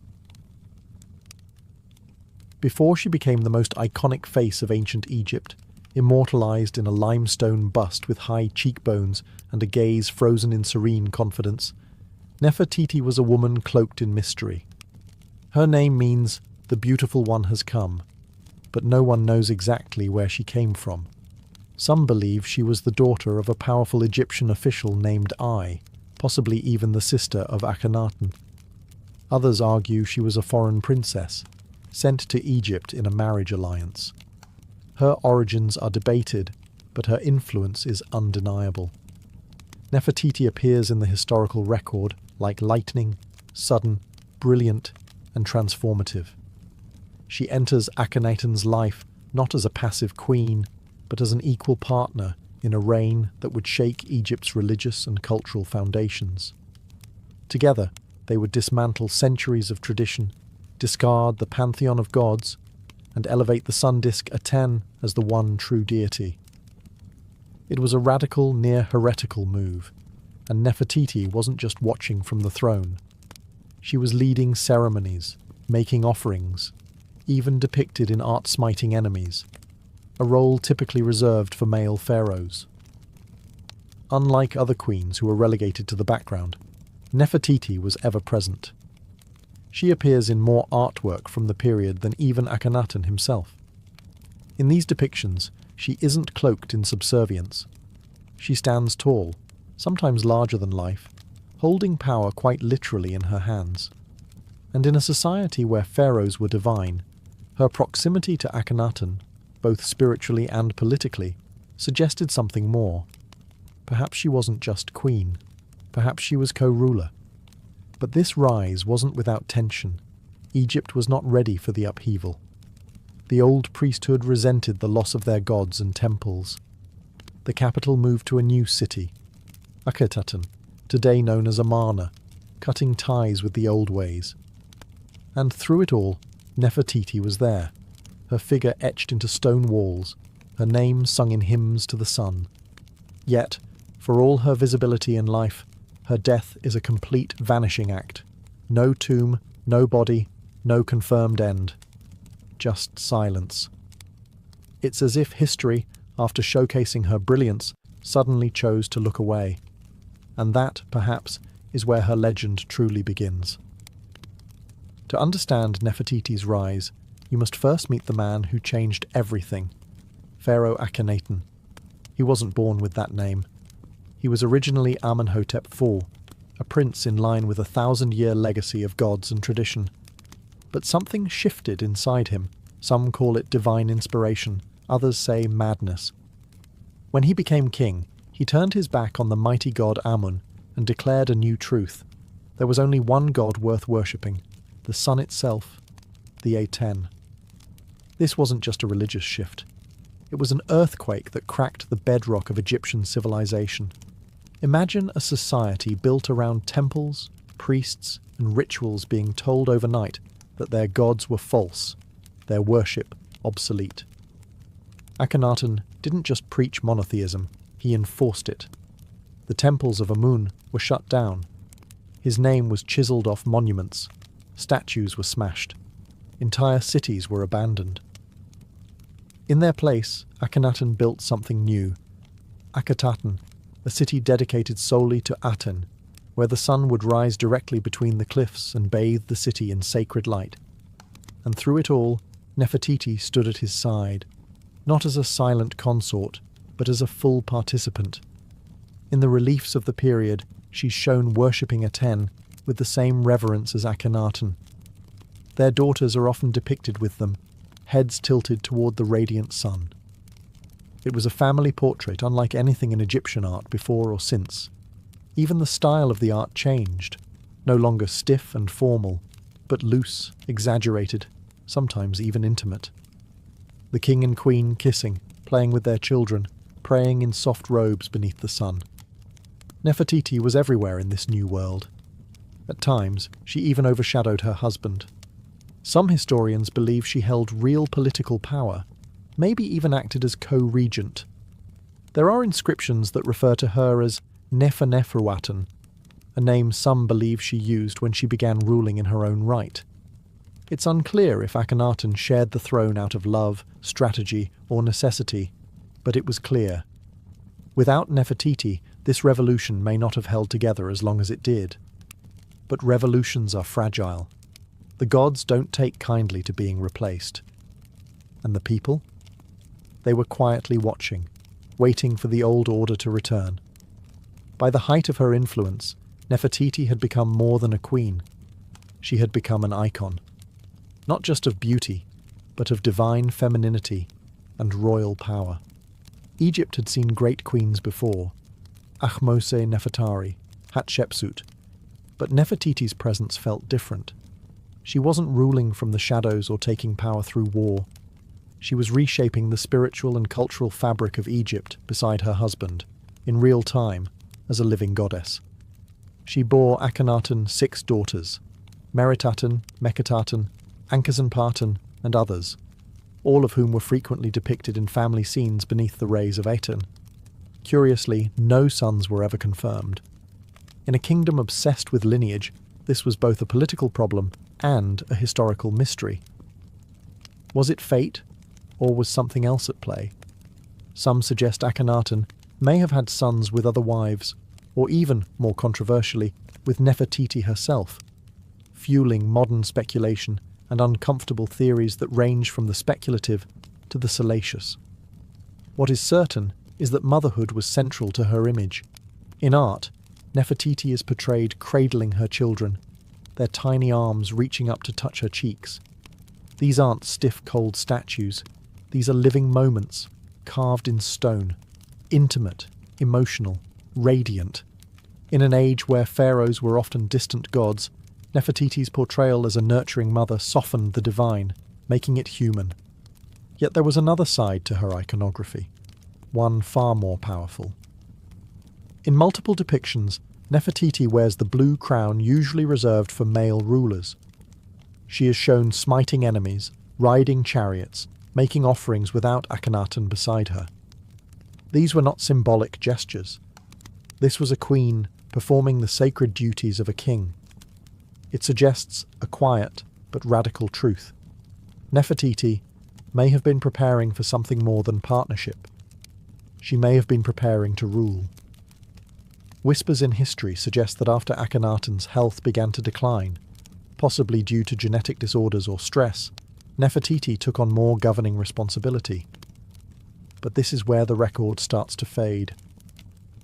Before she became the most iconic face of ancient Egypt, immortalised in a limestone bust with high cheekbones and a gaze frozen in serene confidence, Nefertiti was a woman cloaked in mystery. Her name means, "the beautiful one has come," but no one knows exactly where she came from. Some believe she was the daughter of a powerful Egyptian official named Ai, possibly even the sister of Akhenaten. Others argue she was a foreign princess, sent to Egypt in a marriage alliance. Her origins are debated, but her influence is undeniable. Nefertiti appears in the historical record like lightning, sudden, brilliant, and transformative. She enters Akhenaten's life not as a passive queen, but as an equal partner in a reign that would shake Egypt's religious and cultural foundations. Together, they would dismantle centuries of tradition, discard the pantheon of gods, and elevate the sun disk Aten as the one true deity. It was a radical, near-heretical move, and Nefertiti wasn't just watching from the throne. She was leading ceremonies, making offerings, even depicted in art-smiting enemies, a role typically reserved for male pharaohs. Unlike other queens who were relegated to the background, Nefertiti was ever present. She appears in more artwork from the period than even Akhenaten himself. In these depictions, she isn't cloaked in subservience. She stands tall, sometimes larger than life, holding power quite literally in her hands. And in a society where pharaohs were divine, her proximity to Akhenaten, both spiritually and politically, suggested something more. Perhaps she wasn't just queen. Perhaps she was co-ruler. But this rise wasn't without tension. Egypt was not ready for the upheaval. The old priesthood resented the loss of their gods and temples. The capital moved to a new city, Akhetaten, today known as Amarna, cutting ties with the old ways. And through it all, Nefertiti was there, her figure etched into stone walls, her name sung in hymns to the sun. Yet, for all her visibility in life, her death is a complete vanishing act. No tomb, no body, no confirmed end. Just silence. It's as if history, after showcasing her brilliance, suddenly chose to look away. And that, perhaps, is where her legend truly begins. To understand Nefertiti's rise, you must first meet the man who changed everything, Pharaoh Akhenaten. He wasn't born with that name. He was originally Amenhotep IV, a prince in line with a 1,000-year legacy of gods and tradition. But something shifted inside him. Some call it divine inspiration, others say madness. When he became king, he turned his back on the mighty god Amun and declared a new truth. There was only one god worth worshipping, the sun itself, the Aten. This wasn't just a religious shift. It was an earthquake that cracked the bedrock of Egyptian civilization. Imagine a society built around temples, priests, and rituals being told overnight that their gods were false, their worship obsolete. Akhenaten didn't just preach monotheism, he enforced it. The temples of Amun were shut down. His name was chiseled off monuments. Statues were smashed. Entire cities were abandoned. In their place, Akhenaten built something new. Akhetaten, a city dedicated solely to Aten, where the sun would rise directly between the cliffs and bathe the city in sacred light. And through it all, Nefertiti stood at his side, not as a silent consort, but as a full participant. In the reliefs of the period, she's shown worshipping Aten with the same reverence as Akhenaten. Their daughters are often depicted with them, heads tilted toward the radiant sun. It was a family portrait unlike anything in Egyptian art before or since. Even the style of the art changed, no longer stiff and formal, but loose, exaggerated, sometimes even intimate. The king and queen kissing, playing with their children, praying in soft robes beneath the sun. Nefertiti was everywhere in this new world. At times, she even overshadowed her husband. Some historians believe she held real political power, maybe even acted as co-regent. There are inscriptions that refer to her as Neferneferuaten, a name some believe she used when she began ruling in her own right. It's unclear if Akhenaten shared the throne out of love, strategy, or necessity, but it was clear. Without Nefertiti, this revolution may not have held together as long as it did. But revolutions are fragile. The gods don't take kindly to being replaced. And the people? They were quietly watching, waiting for the old order to return. By the height of her influence, Nefertiti had become more than a queen. She had become an icon. Not just of beauty, but of divine femininity and royal power. Egypt had seen great queens before, Ahmose Nefertari, Hatshepsut, but Nefertiti's presence felt different. She wasn't ruling from the shadows or taking power through war. She was reshaping the spiritual and cultural fabric of Egypt beside her husband, in real time, as a living goddess. She bore Akhenaten 6 daughters, Meritaten, Meketaten, Ankhesenpaten, and others, all of whom were frequently depicted in family scenes beneath the rays of Aten. Curiously, no sons were ever confirmed. In a kingdom obsessed with lineage, this was both a political problem and a historical mystery. Was it fate, or was something else at play? Some suggest Akhenaten may have had sons with other wives, or even, more controversially, with Nefertiti herself, fueling modern speculation and uncomfortable theories that range from the speculative to the salacious. What is certain is that motherhood was central to her image. In art, Nefertiti is portrayed cradling her children, their tiny arms reaching up to touch her cheeks. These aren't stiff, cold statues. These are living moments, carved in stone, intimate, emotional, radiant. In an age where pharaohs were often distant gods, Nefertiti's portrayal as a nurturing mother softened the divine, making it human. Yet there was another side to her iconography, one far more powerful. In multiple depictions, Nefertiti wears the blue crown usually reserved for male rulers. She is shown smiting enemies, riding chariots, making offerings without Akhenaten beside her. These were not symbolic gestures. This was a queen performing the sacred duties of a king. It suggests a quiet but radical truth. Nefertiti may have been preparing for something more than partnership. she may have been preparing to rule. Whispers in history suggest that after Akhenaten's health began to decline, possibly due to genetic disorders or stress, Nefertiti took on more governing responsibility. But this is where the record starts to fade.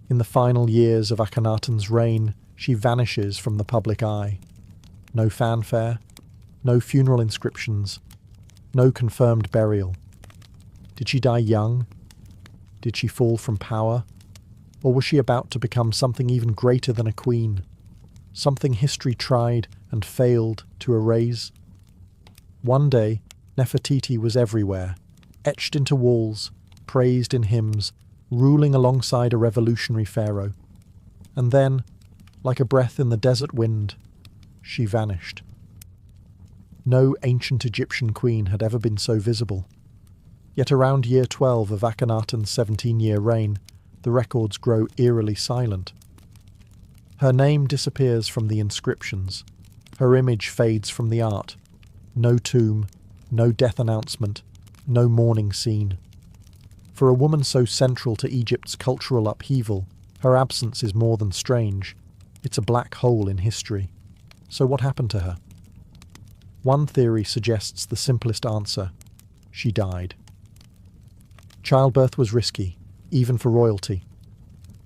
In the final years of Akhenaten's reign, she vanishes from the public eye. No fanfare, no funeral inscriptions, no confirmed burial. Did she die young? Did she fall from power? Or was she about to become something even greater than a queen? Something history tried and failed to erase? One day, Nefertiti was everywhere, etched into walls, praised in hymns, ruling alongside a revolutionary pharaoh. And then, like a breath in the desert wind, she vanished. No ancient Egyptian queen had ever been so visible. Yet around year 12 of Akhenaten's 17-year reign, the records grow eerily silent. Her name disappears from the inscriptions. Her image fades from the art. No tomb, no death announcement, no mourning scene. For a woman so central to Egypt's cultural upheaval, her absence is more than strange. It's a black hole in history. So what happened to her? One theory suggests the simplest answer. She died. Childbirth was risky, even for royalty.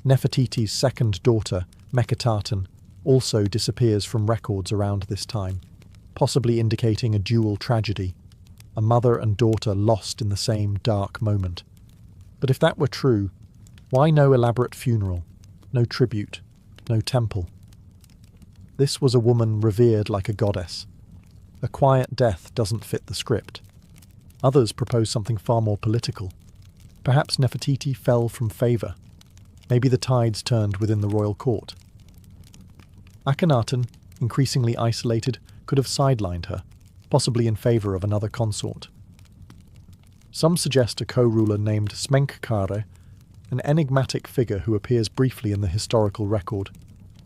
Nefertiti's second daughter, Meketaten, also disappears from records around this time, possibly indicating a dual tragedy, a mother and daughter lost in the same dark moment. But if that were true, why no elaborate funeral, no tribute, no temple? This was a woman revered like a goddess. A quiet death doesn't fit the script. Others propose something far more political. Perhaps Nefertiti fell from favour. Maybe the tides turned within the royal court. Akhenaten, increasingly isolated, could have sidelined her, possibly in favour of another consort. Some suggest a co-ruler named Smenkhkare, an enigmatic figure who appears briefly in the historical record,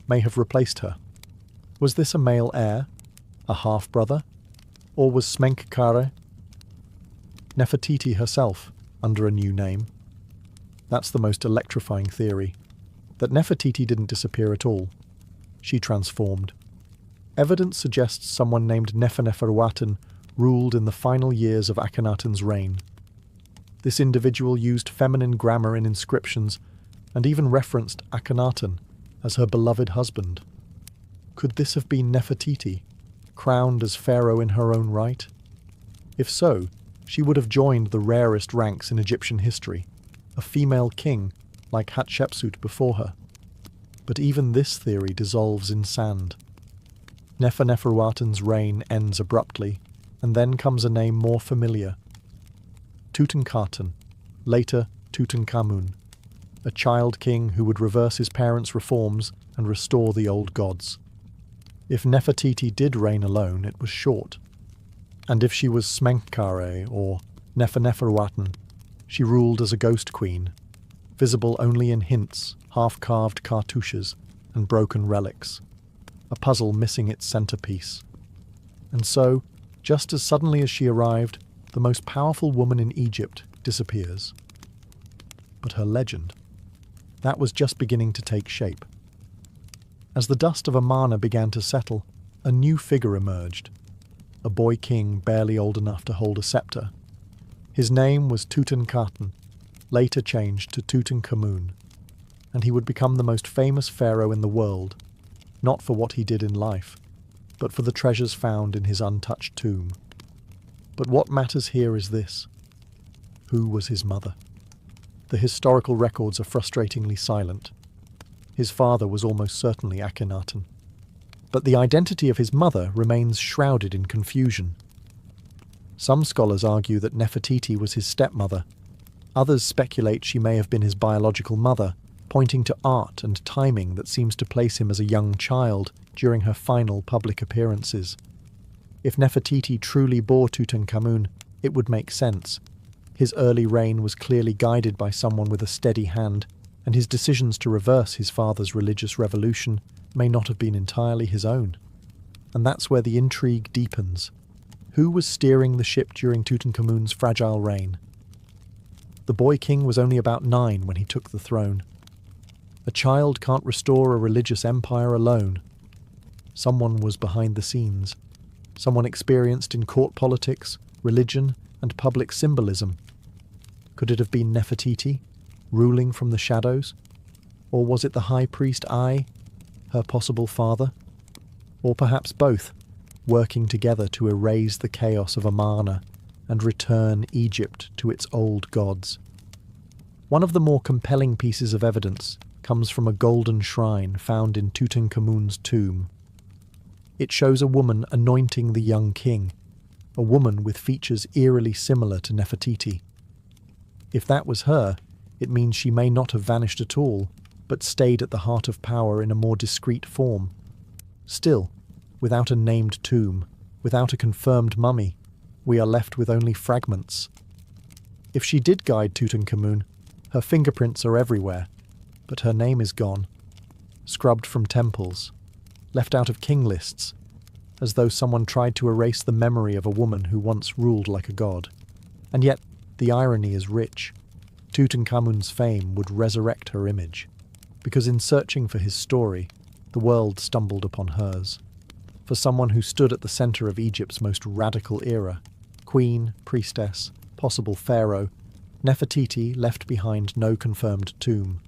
may have replaced her. Was this a male heir? A half-brother? Or was Smenkhkare Nefertiti herself, under a new name? That's the most electrifying theory, that Nefertiti didn't disappear at all. She transformed. Evidence suggests someone named Neferneferuaten ruled in the final years of Akhenaten's reign. This individual used feminine grammar in inscriptions and even referenced Akhenaten as her beloved husband. Could this have been Nefertiti, crowned as pharaoh in her own right? If so, she would have joined the rarest ranks in Egyptian history, a female king like Hatshepsut before her. But even this theory dissolves in sand. Neferneferuaten's reign ends abruptly, and then comes a name more familiar. Tutankhaten, later Tutankhamun, a child king who would reverse his parents' reforms and restore the old gods. If Nefertiti did reign alone, it was short. And if she was Smenkhkare or Neferneferuaten, she ruled as a ghost queen, visible only in hints, half-carved cartouches, and broken relics, a puzzle missing its centerpiece. And so, just as suddenly as she arrived, the most powerful woman in Egypt disappears. But her legend, that was just beginning to take shape. As the dust of Amarna began to settle, a new figure emerged, a boy king barely old enough to hold a scepter. His name was Tutankhaten, later changed to Tutankhamun, and he would become the most famous pharaoh in the world, not for what he did in life, but for the treasures found in his untouched tomb. But what matters here is this: who was his mother? The historical records are frustratingly silent. His father was almost certainly Akhenaten. But the identity of his mother remains shrouded in confusion. Some scholars argue that Nefertiti was his stepmother. Others speculate she may have been his biological mother, pointing to art and timing that seems to place him as a young child during her final public appearances. If Nefertiti truly bore Tutankhamun, it would make sense. His early reign was clearly guided by someone with a steady hand, and his decisions to reverse his father's religious revolution may not have been entirely his own. And that's where the intrigue deepens. Who was steering the ship during Tutankhamun's fragile reign? The boy king was only about 9 when he took the throne. A child can't restore a religious empire alone. Someone was behind the scenes. Someone experienced in court politics, religion, and public symbolism. Could it have been Nefertiti, ruling from the shadows? Or was it the high priest Ai, her possible father? Or perhaps both, working together to erase the chaos of Amarna and return Egypt to its old gods? One of the more compelling pieces of evidence comes from a golden shrine found in Tutankhamun's tomb. It shows a woman anointing the young king, a woman with features eerily similar to Nefertiti. If that was her, it means she may not have vanished at all, but stayed at the heart of power in a more discreet form. Still, without a named tomb, without a confirmed mummy, we are left with only fragments. If she did guide Tutankhamun, her fingerprints are everywhere, but her name is gone, scrubbed from temples, left out of king lists, as though someone tried to erase the memory of a woman who once ruled like a god. And yet, the irony is rich. Tutankhamun's fame would resurrect her image, because in searching for his story, the world stumbled upon hers. For someone who stood at the center of Egypt's most radical era, queen, priestess, possible pharaoh, Nefertiti left behind no confirmed tomb.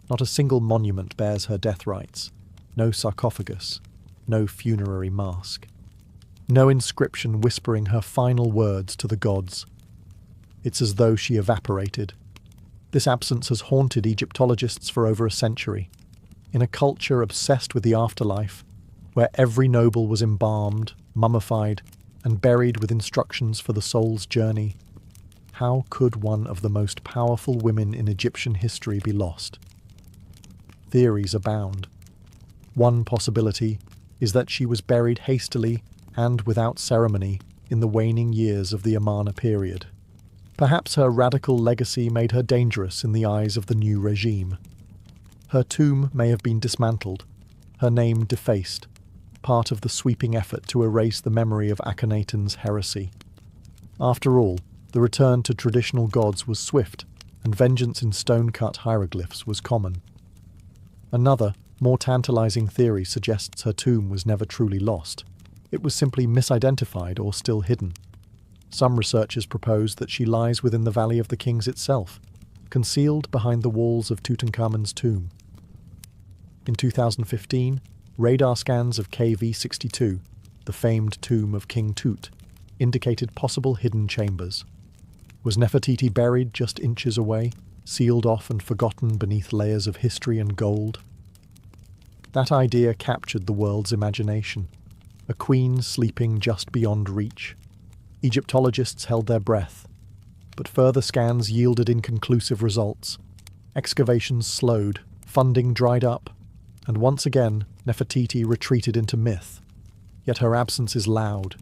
Not a single monument bears her death rites, no sarcophagus, no funerary mask, no inscription whispering her final words to the gods. It's as though she evaporated. This absence has haunted Egyptologists for over a century. In a culture obsessed with the afterlife, where every noble was embalmed, mummified, and buried with instructions for the soul's journey, how could one of the most powerful women in Egyptian history be lost? Theories abound. One possibility is that she was buried hastily and without ceremony in the waning years of the Amarna period. Perhaps her radical legacy made her dangerous in the eyes of the new regime. Her tomb may have been dismantled, her name defaced, part of the sweeping effort to erase the memory of Akhenaten's heresy. After all, the return to traditional gods was swift, and vengeance in stone-cut hieroglyphs was common. Another, more tantalizing theory suggests her tomb was never truly lost. It was simply misidentified or still hidden. Some researchers propose that she lies within the Valley of the Kings itself, concealed behind the walls of Tutankhamun's tomb. In 2015, radar scans of KV-62, the famed tomb of King Tut, indicated possible hidden chambers. Was Nefertiti buried just inches away, sealed off and forgotten beneath layers of history and gold? That idea captured the world's imagination. A queen sleeping just beyond reach. Egyptologists held their breath, but further scans yielded inconclusive results. Excavations slowed, funding dried up, and once again Nefertiti retreated into myth. Yet her absence is loud.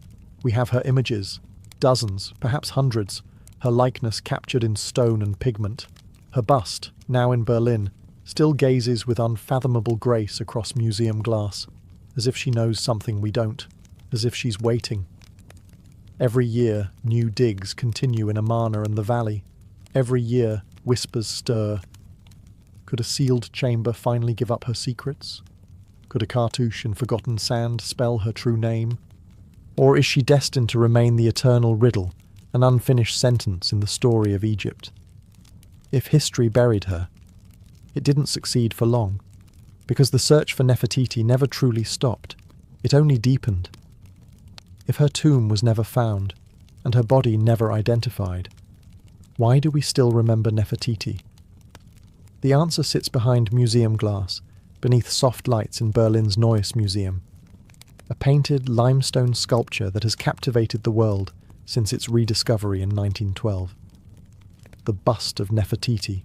We have her images, dozens, perhaps hundreds, her likeness captured in stone and pigment. Her bust, now in Berlin, still gazes with unfathomable grace across museum glass, as if she knows something we don't, as if she's waiting. Every year, new digs continue in Amarna and the valley. Every year, whispers stir. Could a sealed chamber finally give up her secrets? Could a cartouche in forgotten sand spell her true name? Or is she destined to remain the eternal riddle, an unfinished sentence in the story of Egypt? If history buried her, it didn't succeed for long, because the search for Nefertiti never truly stopped. It only deepened. If her tomb was never found, and her body never identified, why do we still remember Nefertiti? The answer sits behind museum glass, beneath soft lights in Berlin's Neues Museum. A painted limestone sculpture that has captivated the world since its rediscovery in 1912. The bust of Nefertiti.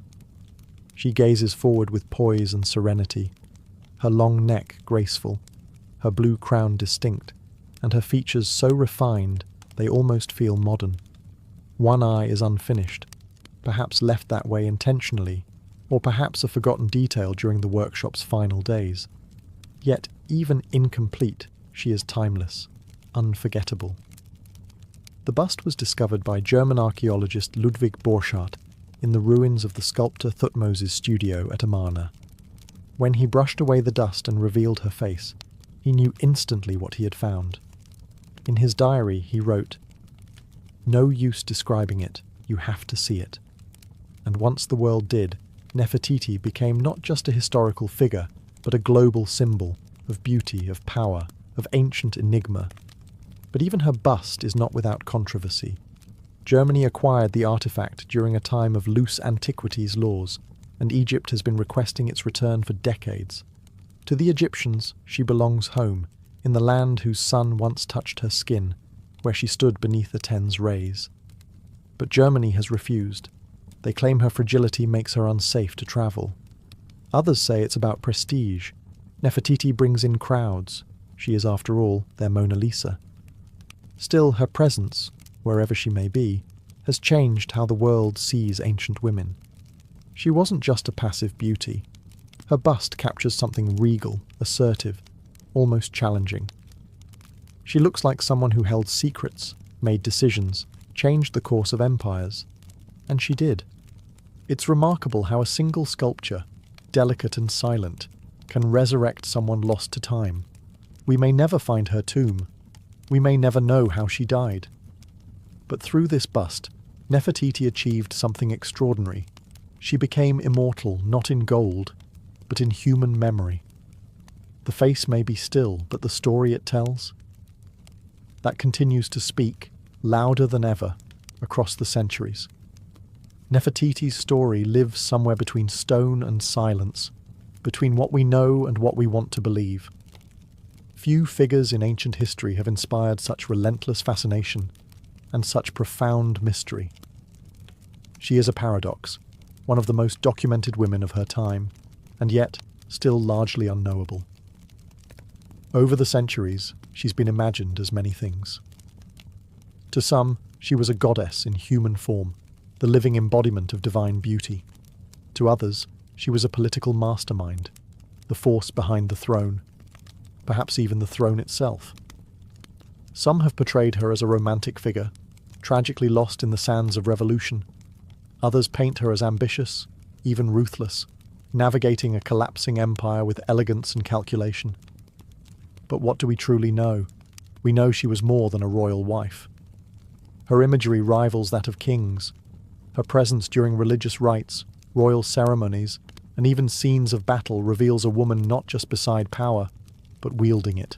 She gazes forward with poise and serenity, her long neck graceful, her blue crown distinct, and her features so refined they almost feel modern. One eye is unfinished, perhaps left that way intentionally, or perhaps a forgotten detail during the workshop's final days. Yet, even incomplete, she is timeless, unforgettable. The bust was discovered by German archaeologist Ludwig Borchardt in the ruins of the sculptor Thutmose's studio at Amarna. When he brushed away the dust and revealed her face, he knew instantly what he had found. In his diary he wrote, "No use describing it, you have to see it." And once the world did, Nefertiti became not just a historical figure, but a global symbol of beauty, of power, of ancient enigma. But even her bust is not without controversy. Germany acquired the artifact during a time of loose antiquities laws, and Egypt has been requesting its return for decades. To the Egyptians, she belongs home, in the land whose sun once touched her skin, where she stood beneath Aten's rays. But Germany has refused. They claim her fragility makes her unsafe to travel. Others say it's about prestige. Nefertiti brings in crowds. She is, after all, their Mona Lisa. Still, her presence, wherever she may be, has changed how the world sees ancient women. She wasn't just a passive beauty. Her bust captures something regal, assertive, almost challenging. She looks like someone who held secrets, made decisions, changed the course of empires. And she did. It's remarkable how a single sculpture, delicate and silent, can resurrect someone lost to time. We may never find her tomb. We may never know how she died. But through this bust, Nefertiti achieved something extraordinary. She became immortal not in gold, but in human memory. The face may be still, but the story it tells, that continues to speak, louder than ever, across the centuries. Nefertiti's story lives somewhere between stone and silence, between what we know and what we want to believe. Few figures in ancient history have inspired such relentless fascination and such profound mystery. She is a paradox, one of the most documented women of her time, and yet still largely unknowable. Over the centuries, she's been imagined as many things. To some, she was a goddess in human form, the living embodiment of divine beauty. To others, she was a political mastermind, the force behind the throne, perhaps even the throne itself. Some have portrayed her as a romantic figure, tragically lost in the sands of revolution. Others paint her as ambitious, even ruthless, navigating a collapsing empire with elegance and calculation. But what do we truly know? We know she was more than a royal wife. Her imagery rivals that of kings. Her presence during religious rites, royal ceremonies, and even scenes of battle reveals a woman not just beside power, but wielding it.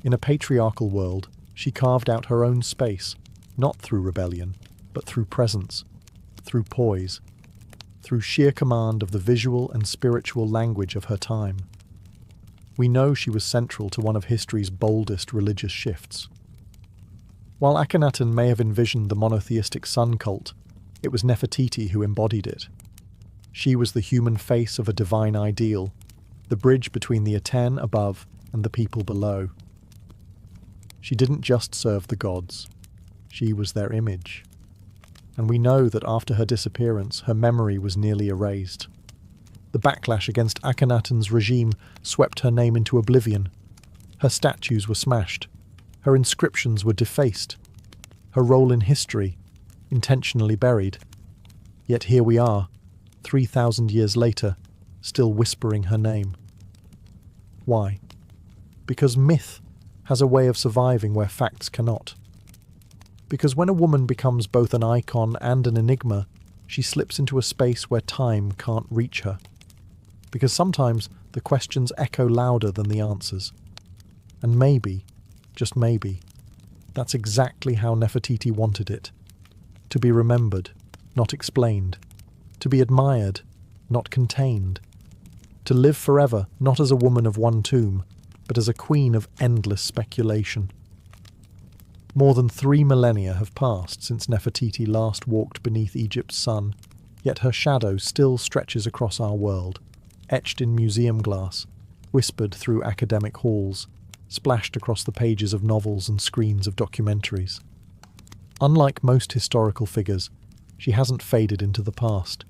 In a patriarchal world, she carved out her own space, not through rebellion, but through presence, through poise, through sheer command of the visual and spiritual language of her time. We know she was central to one of history's boldest religious shifts. While Akhenaten may have envisioned the monotheistic sun cult, it was Nefertiti who embodied it. She was the human face of a divine ideal, the bridge between the Aten above and the people below. She didn't just serve the gods, she was their image. And we know that after her disappearance, her memory was nearly erased. The backlash against Akhenaten's regime swept her name into oblivion. Her statues were smashed. Her inscriptions were defaced. Her role in history intentionally buried. Yet here we are, 3,000 years later, still whispering her name. Why? Because myth has a way of surviving where facts cannot. Because when a woman becomes both an icon and an enigma, she slips into a space where time can't reach her. Because sometimes the questions echo louder than the answers. And maybe, just maybe, that's exactly how Nefertiti wanted it. To be remembered, not explained. To be admired, not contained. To live forever, not as a woman of one tomb, but as a queen of endless speculation. More than 3 millennia have passed since Nefertiti last walked beneath Egypt's sun, yet her shadow still stretches across our world, etched in museum glass, whispered through academic halls, splashed across the pages of novels and screens of documentaries. Unlike most historical figures, she hasn't faded into the past.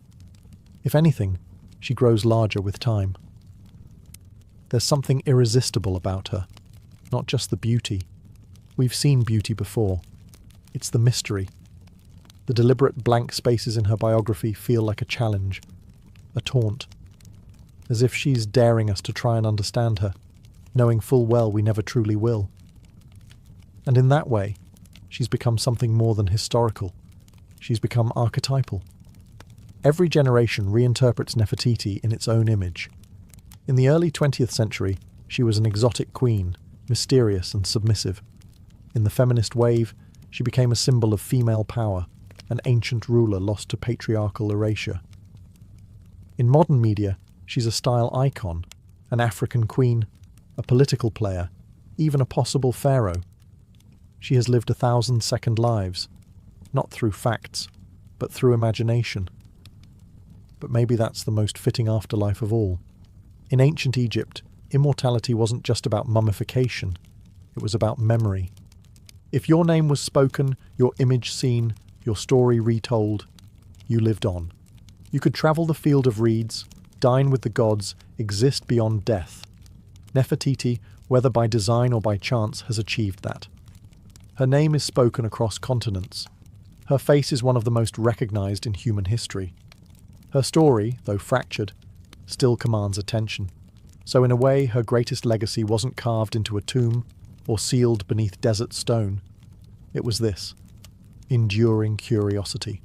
If anything, she grows larger with time. There's something irresistible about her, not just the beauty. We've seen beauty before. It's the mystery. The deliberate blank spaces in her biography feel like a challenge, a taunt, as if she's daring us to try and understand her, knowing full well we never truly will. And in that way, she's become something more than historical. She's become archetypal. Every generation reinterprets Nefertiti in its own image. In the early 20th century, she was an exotic queen, mysterious and submissive. In the feminist wave, she became a symbol of female power, an ancient ruler lost to patriarchal erasure. In modern media, she's a style icon, an African queen, a political player, even a possible pharaoh. She has lived 1,000 second lives, not through facts, but through imagination. But maybe that's the most fitting afterlife of all. In ancient Egypt, immortality wasn't just about mummification, it was about memory. If your name was spoken, your image seen, your story retold, you lived on. You could travel the field of reeds, dine with the gods, exist beyond death. Nefertiti, whether by design or by chance, has achieved that. Her name is spoken across continents. Her face is one of the most recognized in human history. Her story, though fractured, still commands attention. So in a way, her greatest legacy wasn't carved into a tomb or sealed beneath desert stone. It was this: enduring curiosity.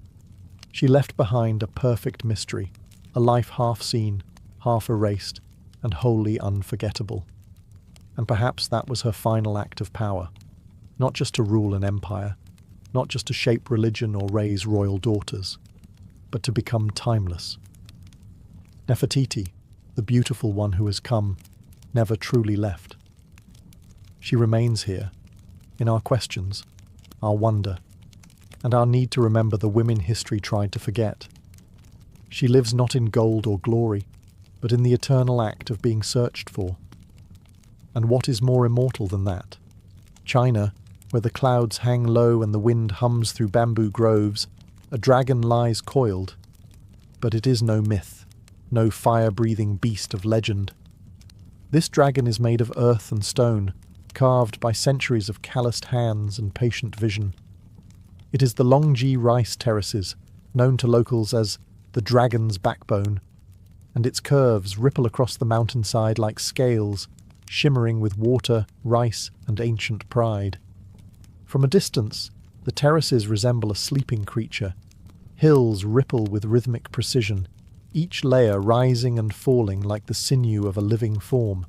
She left behind a perfect mystery, a life half seen, half erased, and wholly unforgettable. And perhaps that was her final act of power. Not just to rule an empire, not just to shape religion or raise royal daughters, but to become timeless. Nefertiti, the beautiful one who has come, never truly left. She remains here, in our questions, our wonder, and our need to remember the women history tried to forget. She lives not in gold or glory, but in the eternal act of being searched for. And what is more immortal than that? China, where the clouds hang low and the wind hums through bamboo groves, a dragon lies coiled. But it is no myth, no fire-breathing beast of legend. This dragon is made of earth and stone, carved by centuries of calloused hands and patient vision. It is the Longji rice terraces, known to locals as the dragon's backbone, and its curves ripple across the mountainside like scales, shimmering with water, rice, and ancient pride. From a distance, the terraces resemble a sleeping creature. Hills ripple with rhythmic precision, each layer rising and falling like the sinew of a living form.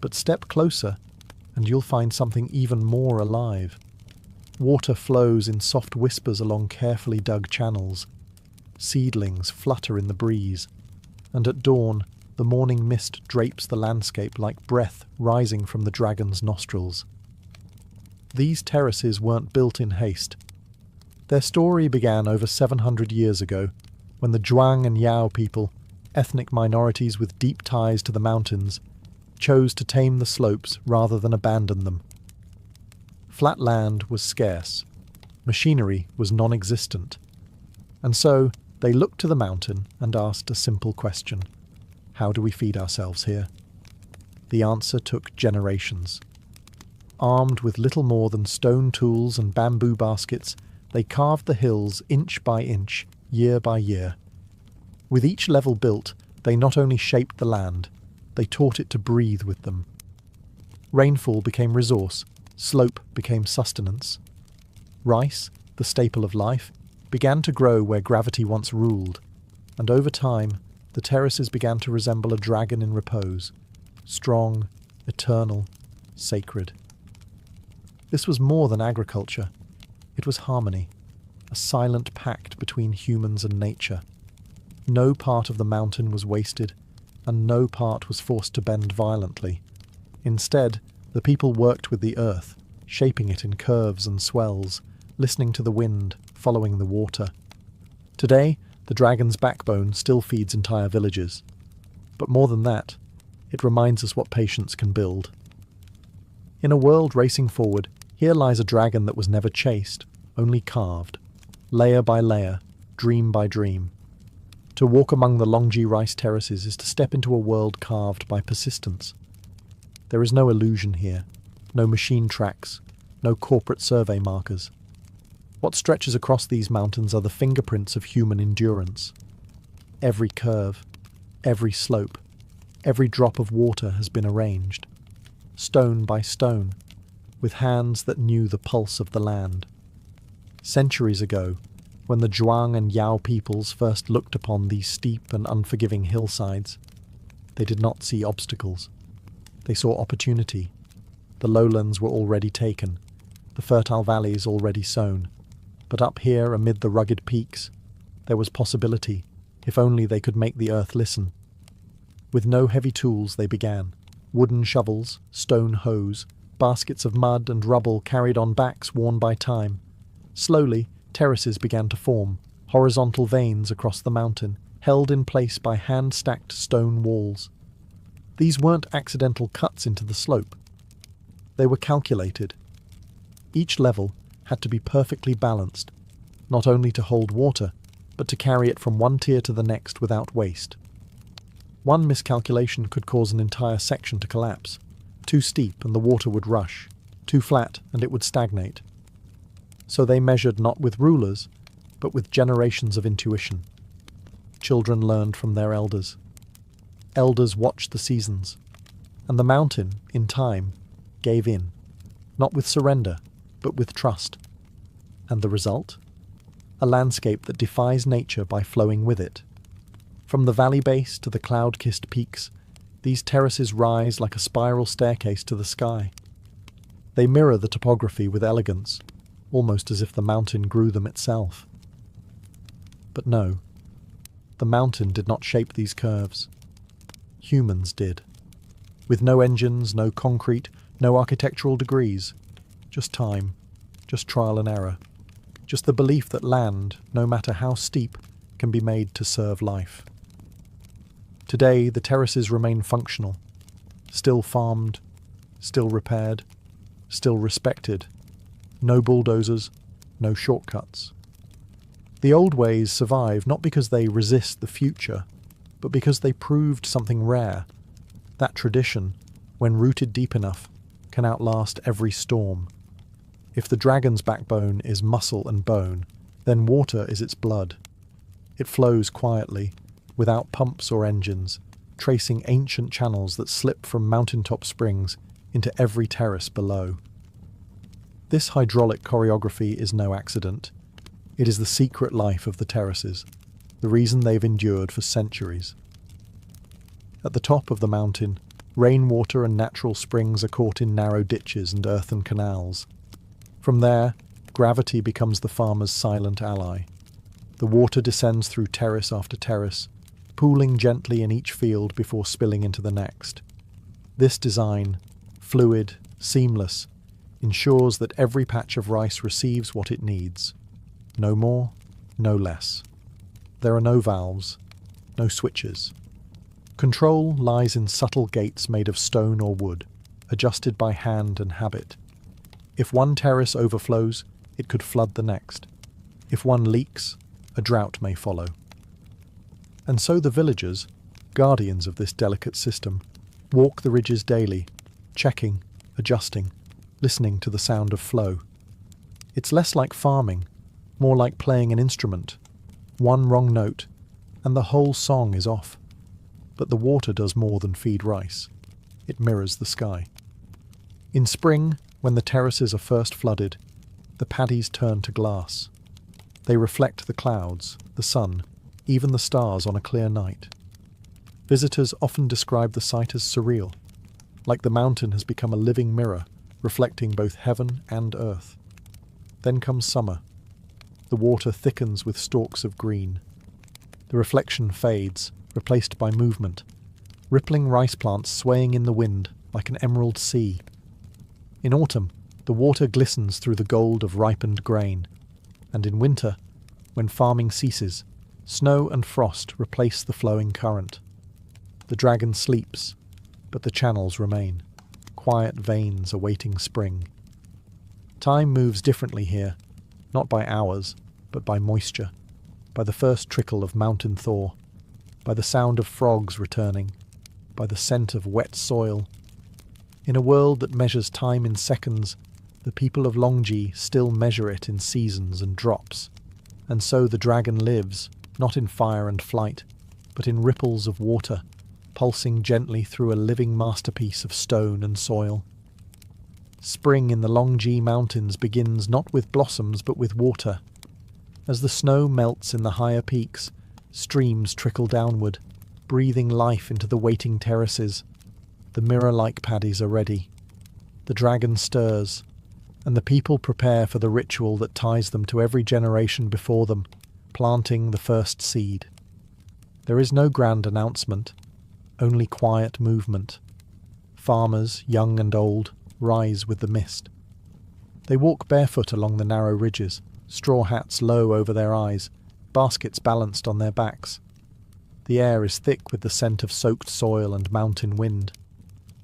But step closer, and you'll find something even more alive. Water flows in soft whispers along carefully dug channels. Seedlings flutter in the breeze, and at dawn, the morning mist drapes the landscape like breath rising from the dragon's nostrils. These terraces weren't built in haste. Their story began over 700 years ago, when the Zhuang and Yao people, ethnic minorities with deep ties to the mountains, chose to tame the slopes rather than abandon them. Flat land was scarce. Machinery was non-existent. And so they looked to the mountain and asked a simple question: how do we feed ourselves here? The answer took generations. Armed with little more than stone tools and bamboo baskets, they carved the hills inch by inch, year by year. With each level built, they not only shaped the land, they taught it to breathe with them. Rainfall became resource, slope became sustenance. Rice, the staple of life, began to grow where gravity once ruled, and over time, the terraces began to resemble a dragon in repose, strong, eternal, sacred. This was more than agriculture. It was harmony, a silent pact between humans and nature. No part of the mountain was wasted, and no part was forced to bend violently. Instead, the people worked with the earth, shaping it in curves and swells, listening to the wind, following the water. Today, the dragon's backbone still feeds entire villages. But more than that, it reminds us what patience can build. In a world racing forward, here lies a dragon that was never chased, only carved, layer by layer, dream by dream. To walk among the Longji rice terraces is to step into a world carved by persistence. There is no illusion here, no machine tracks, no corporate survey markers. What stretches across these mountains are the fingerprints of human endurance. Every curve, every slope, every drop of water has been arranged, stone by stone, with hands that knew the pulse of the land. Centuries ago, when the Zhuang and Yao peoples first looked upon these steep and unforgiving hillsides, they did not see obstacles. They saw opportunity. The lowlands were already taken, the fertile valleys already sown. But up here, amid the rugged peaks, there was possibility, if only they could make the earth listen. With no heavy tools they began. Wooden shovels, stone hoes, baskets of mud and rubble carried on backs worn by time. Slowly, terraces began to form, horizontal veins across the mountain, held in place by hand-stacked stone walls. These weren't accidental cuts into the slope. They were calculated. Each level had to be perfectly balanced, not only to hold water, but to carry it from one tier to the next without waste. One miscalculation could cause an entire section to collapse. Too steep and the water would rush, too flat and it would stagnate. So they measured not with rulers, but with generations of intuition. Children learned from their elders. Elders watched the seasons, and the mountain, in time, gave in, not with surrender, but with trust. And the result? A landscape that defies nature by flowing with it. From the valley base to the cloud-kissed peaks, these terraces rise like a spiral staircase to the sky. They mirror the topography with elegance, almost as if the mountain grew them itself. But no, the mountain did not shape these curves. Humans did. With no engines, no concrete, no architectural degrees. Just time, just trial and error. Just the belief that land, no matter how steep, can be made to serve life. Today, the terraces remain functional, still farmed, still repaired, still respected. No bulldozers, no shortcuts. The old ways survive not because they resist the future, but because they proved something rare. That tradition, when rooted deep enough, can outlast every storm. If the dragon's backbone is muscle and bone, then water is its blood. It flows quietly, without pumps or engines, tracing ancient channels that slip from mountaintop springs into every terrace below. This hydraulic choreography is no accident. It is the secret life of the terraces, the reason they've endured for centuries. At the top of the mountain, rainwater and natural springs are caught in narrow ditches and earthen canals. From there, gravity becomes the farmer's silent ally. The water descends through terrace after terrace, pooling gently in each field before spilling into the next. This design, fluid, seamless, ensures that every patch of rice receives what it needs. No more, no less. There are no valves, no switches. Control lies in subtle gates made of stone or wood, adjusted by hand and habit. If one terrace overflows, it could flood the next. If one leaks, a drought may follow. And so the villagers, guardians of this delicate system, walk the ridges daily, checking, adjusting, listening to the sound of flow. It's less like farming, more like playing an instrument. One wrong note, and the whole song is off. But the water does more than feed rice. It mirrors the sky. In spring, when the terraces are first flooded, the paddies turn to glass. They reflect the clouds, the sun, even the stars on a clear night. Visitors often describe the sight as surreal, like the mountain has become a living mirror, reflecting both heaven and earth. Then comes summer. The water thickens with stalks of green. The reflection fades, replaced by movement, rippling rice plants swaying in the wind like an emerald sea. In autumn, the water glistens through the gold of ripened grain, and in winter, when farming ceases, snow and frost replace the flowing current. The dragon sleeps, but the channels remain, quiet veins awaiting spring. Time moves differently here, not by hours, but by moisture, by the first trickle of mountain thaw, by the sound of frogs returning, by the scent of wet soil. In a world that measures time in seconds, the the people of Longji still measure it in seasons and drops, and so the dragon lives, not in fire and flight, but in ripples of water, pulsing gently through a living masterpiece of stone and soil. Spring in the Longji Mountains begins not with blossoms but with water. As the snow melts in the higher peaks, streams trickle downward, breathing life into the waiting terraces. The mirror-like paddies are ready. The dragon stirs, and the people prepare for the ritual that ties them to every generation before them, planting the first seed. There is no grand announcement, only quiet movement. Farmers, young and old, rise with the mist. They walk barefoot along the narrow ridges, straw hats low over their eyes, baskets balanced on their backs. The air is thick with the scent of soaked soil and mountain wind.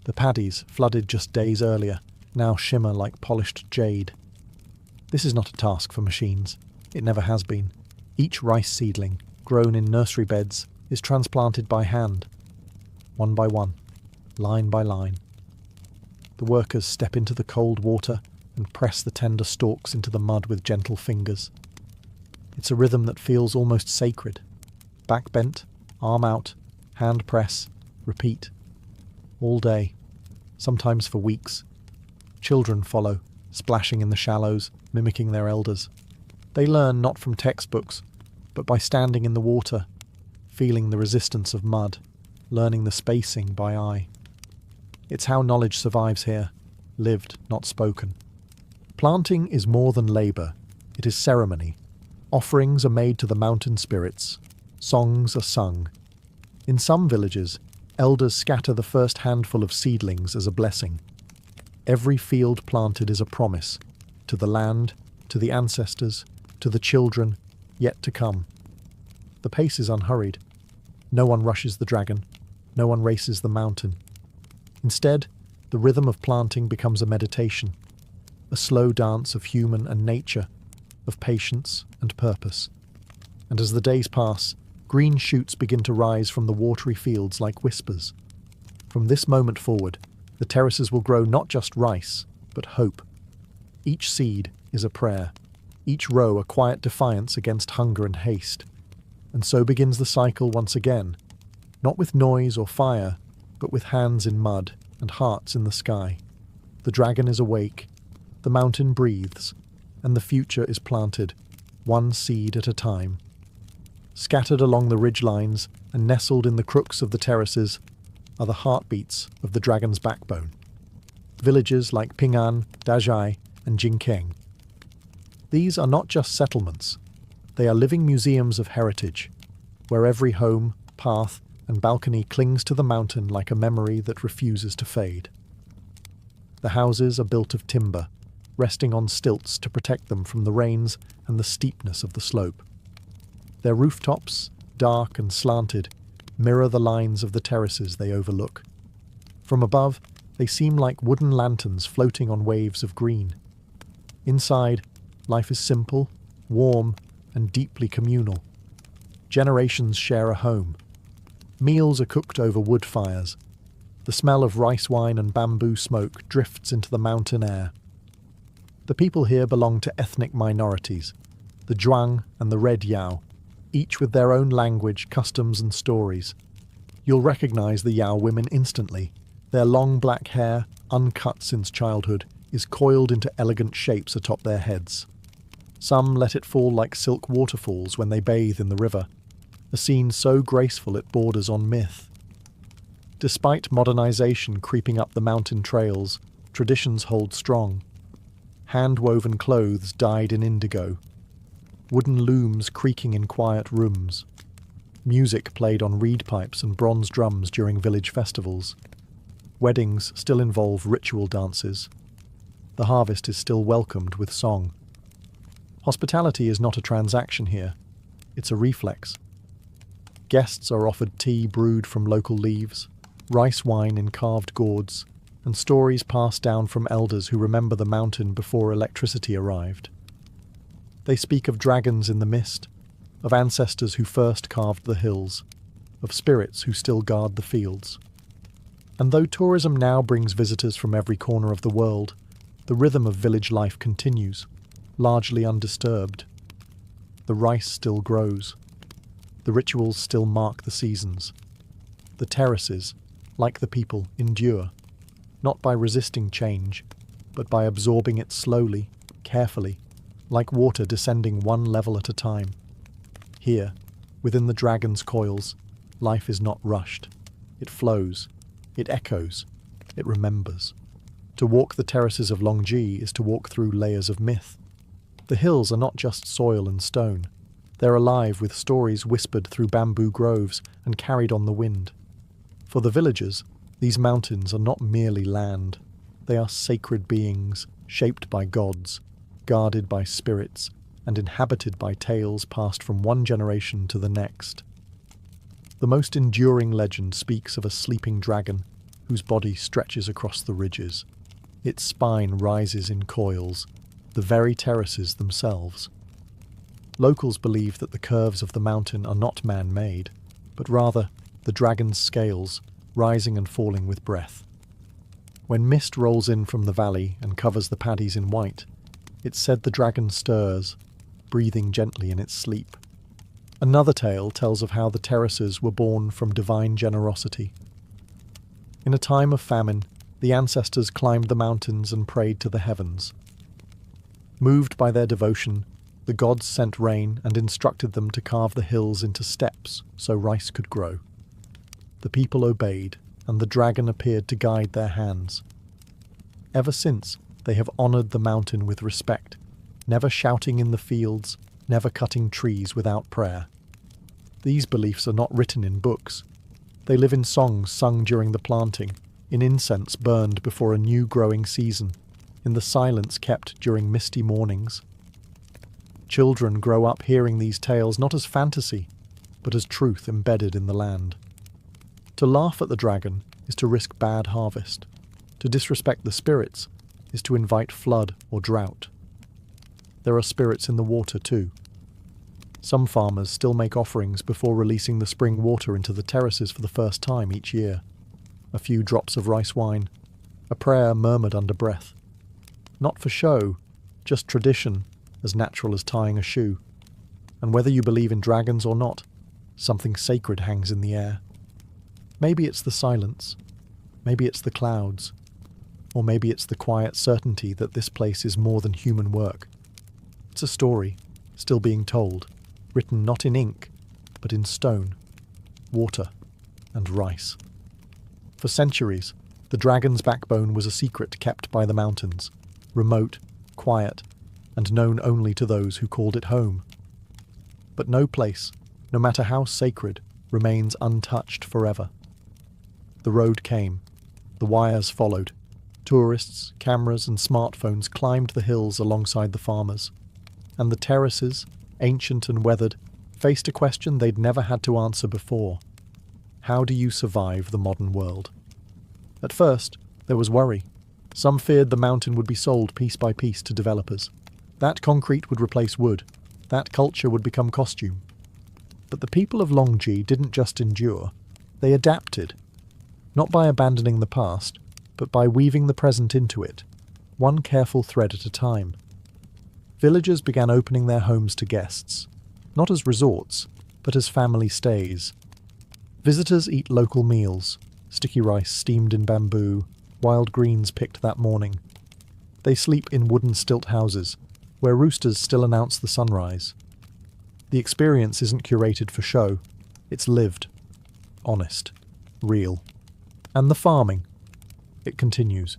The paddies, flooded just days earlier, now shimmer like polished jade. This is not a task for machines. It never has been. Each rice seedling, grown in nursery beds, is transplanted by hand, one by one, line by line. The workers step into the cold water and press the tender stalks into the mud with gentle fingers. It's a rhythm that feels almost sacred. Back bent, arm out, hand press, repeat. All day, sometimes for weeks. Children follow, splashing in the shallows, mimicking their elders. They learn not from textbooks, but by standing in the water, feeling the resistance of mud, learning the spacing by eye. It's how knowledge survives here, lived, not spoken. Planting is more than labour, it is ceremony. Offerings are made to the mountain spirits, songs are sung. In some villages, elders scatter the first handful of seedlings as a blessing. Every field planted is a promise, to the land, to the ancestors, to the children, yet to come. The pace is unhurried. No one rushes the dragon, no one races the mountain. Instead, the rhythm of planting becomes a meditation, a slow dance of human and nature, of patience and purpose. And as the days pass, green shoots begin to rise from the watery fields like whispers. From this moment forward, the terraces will grow not just rice, but hope. Each seed is a prayer, each row a quiet defiance against hunger and haste. And so begins the cycle once again, not with noise or fire, but with hands in mud and hearts in the sky. The dragon is awake, the mountain breathes, and the future is planted, one seed at a time. Scattered along the ridgelines and nestled in the crooks of the terraces are the heartbeats of the dragon's backbone. Villages like Ping'an, Dazhai, and Jingkeng. These are not just settlements. They are living museums of heritage, where every home, path, and balcony clings to the mountain like a memory that refuses to fade. The houses are built of timber, resting on stilts to protect them from the rains and the steepness of the slope. Their rooftops, dark and slanted, mirror the lines of the terraces they overlook. From above, they seem like wooden lanterns floating on waves of green. Inside, life is simple, warm, and deeply communal. Generations share a home. Meals are cooked over wood fires. The smell of rice wine and bamboo smoke drifts into the mountain air. The people here belong to ethnic minorities, the Zhuang and the Red Yao, each with their own language, customs and stories. You'll recognize the Yao women instantly. Their long black hair, uncut since childhood, is coiled into elegant shapes atop their heads. Some let it fall like silk waterfalls when they bathe in the river, a scene so graceful it borders on myth. Despite modernization creeping up the mountain trails, traditions hold strong. Hand-woven clothes dyed in indigo, wooden looms creaking in quiet rooms, music played on reed pipes and bronze drums during village festivals. Weddings still involve ritual dances. The harvest is still welcomed with song. Hospitality is not a transaction here, it's a reflex. Guests are offered tea brewed from local leaves, rice wine in carved gourds, and stories passed down from elders who remember the mountain before electricity arrived. They speak of dragons in the mist, of ancestors who first carved the hills, of spirits who still guard the fields. And though tourism now brings visitors from every corner of the world, The rhythm of village life continues, largely undisturbed. The rice still grows. The rituals still mark the seasons. The terraces, like the people, endure, not by resisting change, but by absorbing it slowly, carefully, like water descending one level at a time. Here, within the dragon's coils, life is not rushed. It flows, it echoes, it remembers. To walk the terraces of Longji is to walk through layers of myth. The hills are not just soil and stone. They're alive with stories whispered through bamboo groves and carried on the wind. For the villagers, these mountains are not merely land. They are sacred beings, shaped by gods, guarded by spirits, and inhabited by tales passed from one generation to the next. The most enduring legend speaks of a sleeping dragon whose body stretches across the ridges. Its spine rises in coils, the very terraces themselves. Locals believe that the curves of the mountain are not man-made, but rather the dragon's scales, rising and falling with breath. When mist rolls in from the valley and covers the paddies in white, it's said the dragon stirs, breathing gently in its sleep. Another tale tells of how the terraces were born from divine generosity. In a time of famine, the ancestors climbed the mountains and prayed to the heavens. Moved by their devotion, the gods sent rain and instructed them to carve the hills into steps so rice could grow. The people obeyed, and the dragon appeared to guide their hands. Ever since, they have honoured the mountain with respect, never shouting in the fields, never cutting trees without prayer. These beliefs are not written in books. They live in songs sung during the planting, in incense burned before a new growing season, in the silence kept during misty mornings. Children grow up hearing these tales not as fantasy, but as truth embedded in the land. To laugh at the dragon is to risk bad harvest. To disrespect the spirits is to invite flood or drought. There are spirits in the water too. Some farmers still make offerings before releasing the spring water into the terraces for the first time each year. A few drops of rice wine, a prayer murmured under breath. Not for show, just tradition, as natural as tying a shoe. And whether you believe in dragons or not, something sacred hangs in the air. Maybe it's the silence, maybe it's the clouds, or maybe it's the quiet certainty that this place is more than human work. It's a story, still being told, written not in ink, but in stone, water, and rice. For centuries, the dragon's backbone was a secret kept by the mountains, remote, quiet, and known only to those who called it home. But no place, no matter how sacred, remains untouched forever. The road came. The wires followed. Tourists, cameras, and smartphones climbed the hills alongside the farmers. And the terraces, ancient and weathered, faced a question they'd never had to answer before. How do you survive the modern world? At first, there was worry. Some feared the mountain would be sold piece by piece to developers. That concrete would replace wood. That culture would become costume. But the people of Longji didn't just endure. They adapted. Not by abandoning the past, but by weaving the present into it, one careful thread at a time. Villagers began opening their homes to guests, not as resorts, but as family stays. Visitors eat local meals, sticky rice steamed in bamboo, wild greens picked that morning. They sleep in wooden stilt houses, where roosters still announce the sunrise. The experience isn't curated for show, it's lived, honest, real. And the farming. It continues.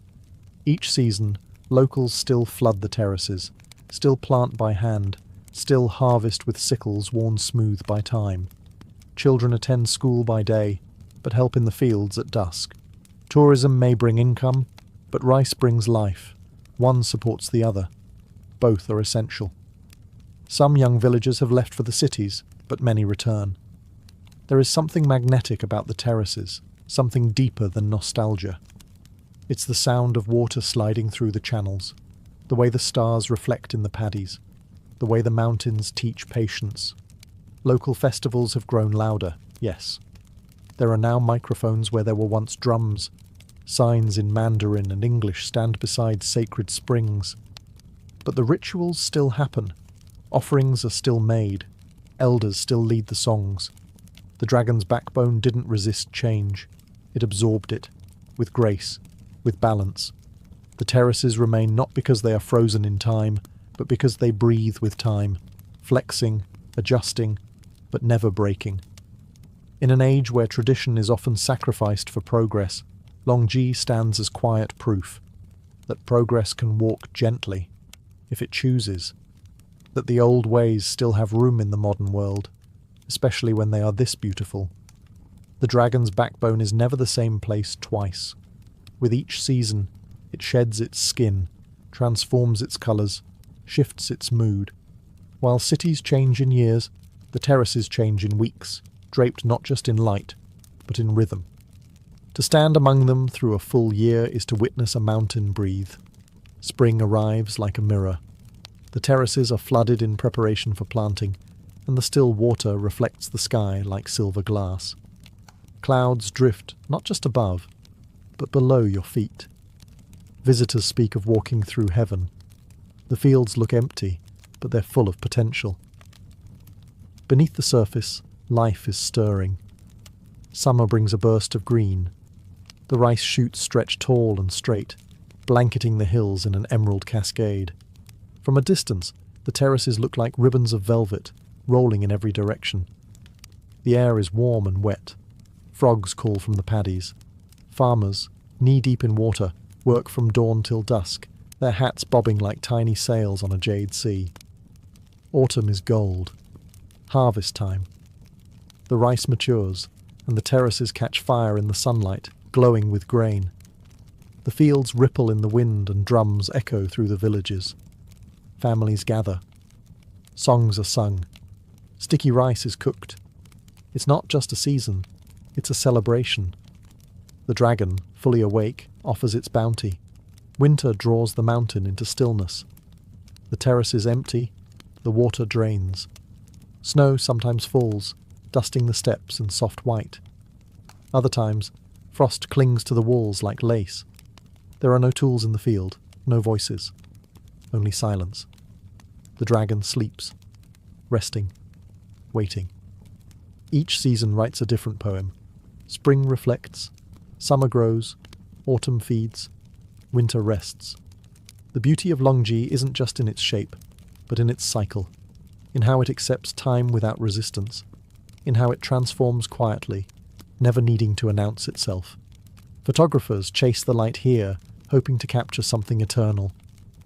Each season, locals still flood the terraces, still plant by hand, still harvest with sickles worn smooth by time. Children attend school by day, but help in the fields at dusk. Tourism may bring income, but rice brings life. One supports the other. Both are essential. Some young villagers have left for the cities, but many return. There is something magnetic about the terraces, something deeper than nostalgia. It's the sound of water sliding through the channels, the way the stars reflect in the paddies, the way the mountains teach patience. Local festivals have grown louder, yes. There are now microphones where there were once drums, Signs in Mandarin and English stand beside sacred springs. But the rituals still happen. Offerings are still made. Elders still lead the songs. The dragon's backbone didn't resist change. It absorbed it, with grace, with balance. The terraces remain not because they are frozen in time, but because they breathe with time, flexing, adjusting, but never breaking. In an age where tradition is often sacrificed for progress, Longji stands as quiet proof that progress can walk gently, if it chooses, that the old ways still have room in the modern world, especially when they are this beautiful. The dragon's backbone is never the same place twice. With each season, it sheds its skin, transforms its colours, shifts its mood. While cities change in years, the terraces change in weeks, draped not just in light, but in rhythm. To stand among them through a full year is to witness a mountain breathe. Spring arrives like a mirror. The terraces are flooded in preparation for planting, and the still water reflects the sky like silver glass. Clouds drift not just above, but below your feet. Visitors speak of walking through heaven. The fields look empty, but they're full of potential. Beneath the surface, life is stirring. Summer brings a burst of green. The rice shoots stretch tall and straight, blanketing the hills in an emerald cascade. From a distance, the terraces look like ribbons of velvet, rolling in every direction. The air is warm and wet. Frogs call from the paddies. Farmers, knee-deep in water, work from dawn till dusk, their hats bobbing like tiny sails on a jade sea. Autumn is gold. Harvest time. The rice matures, and the terraces catch fire in the sunlight, glowing with grain. The fields ripple in the wind and drums echo through the villages. Families gather. Songs are sung. Sticky rice is cooked. It's not just a season, it's a celebration. The dragon, fully awake, offers its bounty. Winter draws the mountain into stillness. The terrace is empty, the water drains. Snow sometimes falls, dusting the steps in soft white. Other times, frost clings to the walls like lace. There are no tools in the field, no voices, only silence. The dragon sleeps, resting, waiting. Each season writes a different poem. Spring reflects, summer grows, autumn feeds, winter rests. The beauty of Longji isn't just in its shape, but in its cycle, in how it accepts time without resistance, in how it transforms quietly, never needing to announce itself. Photographers chase the light here, hoping to capture something eternal,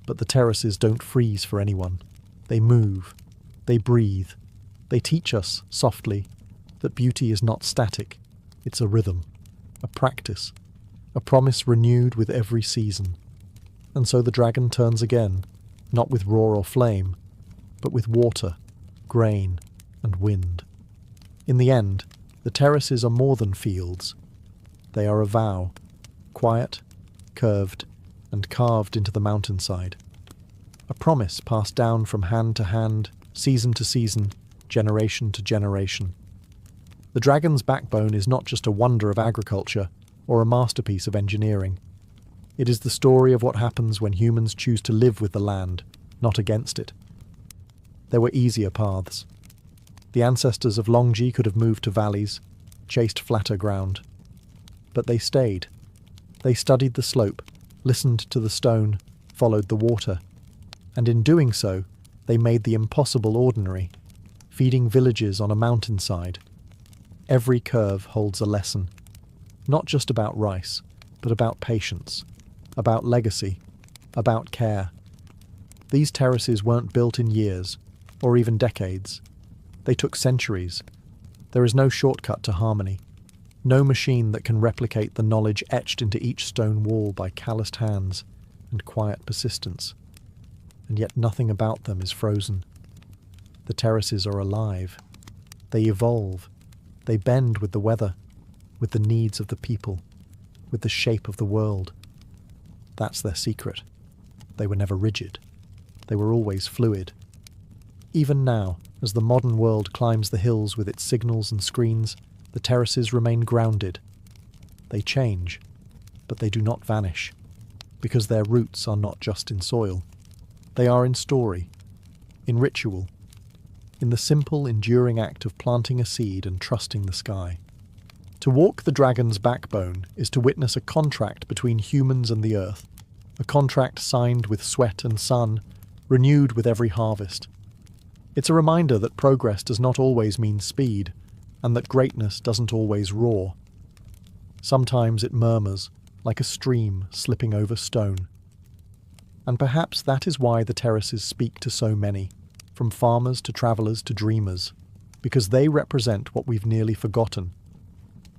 but the terraces don't freeze for anyone. They move, they breathe, they teach us, softly, that beauty is not static, it's a rhythm, a practice, a promise renewed with every season. And so the dragon turns again, not with roar or flame, but with water, grain, and wind. In the end, the terraces are more than fields. They are a vow, quiet, curved, and carved into the mountainside. A promise passed down from hand to hand, season to season, generation to generation. The dragon's backbone is not just a wonder of agriculture or a masterpiece of engineering. It is the story of what happens when humans choose to live with the land, not against it. There were easier paths. The ancestors of Longji could have moved to valleys, chased flatter ground. But they stayed. They studied the slope, listened to the stone, followed the water. And in doing so, they made the impossible ordinary, feeding villages on a mountainside. Every curve holds a lesson, not just about rice, but about patience, about legacy, about care. These terraces weren't built in years, or even decades. They took centuries. There is no shortcut to harmony, no machine that can replicate the knowledge etched into each stone wall by calloused hands and quiet persistence. And yet nothing about them is frozen. The terraces are alive. They evolve. They bend with the weather, with the needs of the people, with the shape of the world. That's their secret. They were never rigid. They were always fluid. Even now, as the modern world climbs the hills with its signals and screens, the terraces remain grounded. They change, but they do not vanish, because their roots are not just in soil. They are in story, in ritual, in the simple, enduring act of planting a seed and trusting the sky. To walk the dragon's backbone is to witness a contract between humans and the earth, a contract signed with sweat and sun, renewed with every harvest. It's a reminder that progress does not always mean speed, and that greatness doesn't always roar. Sometimes it murmurs, like a stream slipping over stone. And perhaps that is why the terraces speak to so many, from farmers to travellers to dreamers, because they represent what we've nearly forgotten.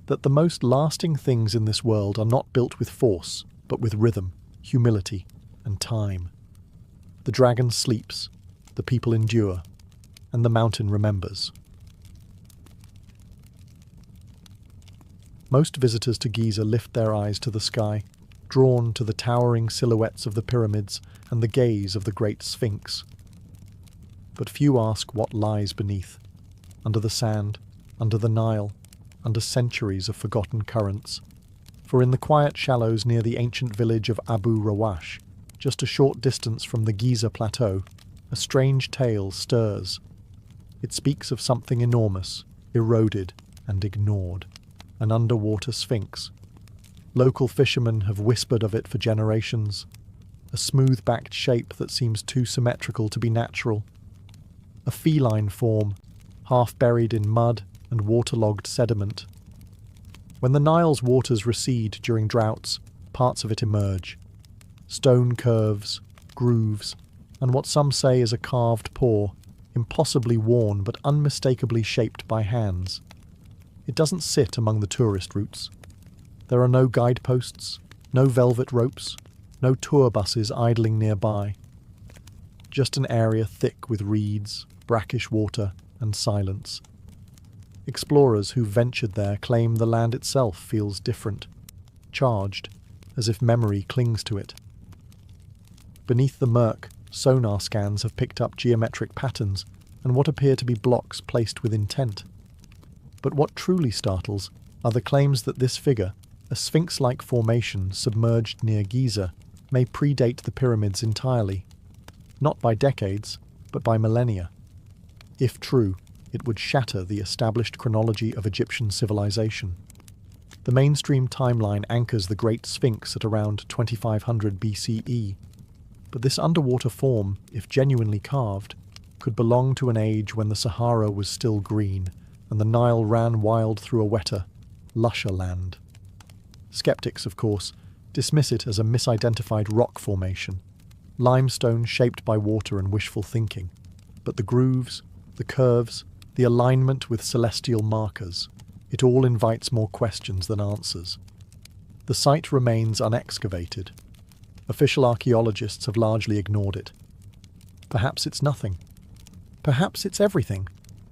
That the most lasting things in this world are not built with force, but with rhythm, humility, and time. The dragon sleeps, the people endure, and the mountain remembers. Most visitors to Giza lift their eyes to the sky, drawn to the towering silhouettes of the pyramids and the gaze of the great Sphinx. But few ask what lies beneath, under the sand, under the Nile, under centuries of forgotten currents. For in the quiet shallows near the ancient village of Abu Rawash, just a short distance from the Giza plateau, a strange tale stirs. It speaks of something enormous, eroded and ignored, an underwater sphinx. Local fishermen have whispered of it for generations, a smooth-backed shape that seems too symmetrical to be natural, a feline form, half buried in mud and waterlogged sediment. When the Nile's waters recede during droughts, parts of it emerge. Stone curves, grooves, and what some say is a carved paw, impossibly worn but unmistakably shaped by hands. It doesn't sit among the tourist routes. There are no guideposts, no velvet ropes, no tour buses idling nearby. Just an area thick with reeds, brackish water, and silence. Explorers who ventured there claim the land itself feels different, charged, as if memory clings to it. Beneath the murk, sonar scans have picked up geometric patterns and what appear to be blocks placed with intent. But what truly startles are the claims that this figure, a sphinx-like formation submerged near Giza, may predate the pyramids entirely, not by decades, but by millennia. If true, it would shatter the established chronology of Egyptian civilization. The mainstream timeline anchors the Great Sphinx at around 2500 BCE, but this underwater form, if genuinely carved, could belong to an age when the Sahara was still green and the Nile ran wild through a wetter, lusher land. Skeptics, of course, dismiss it as a misidentified rock formation, limestone shaped by water and wishful thinking, but the grooves, the curves, the alignment with celestial markers, it all invites more questions than answers. The site remains unexcavated. Official archaeologists have largely ignored it. Perhaps it's nothing. Perhaps it's everything,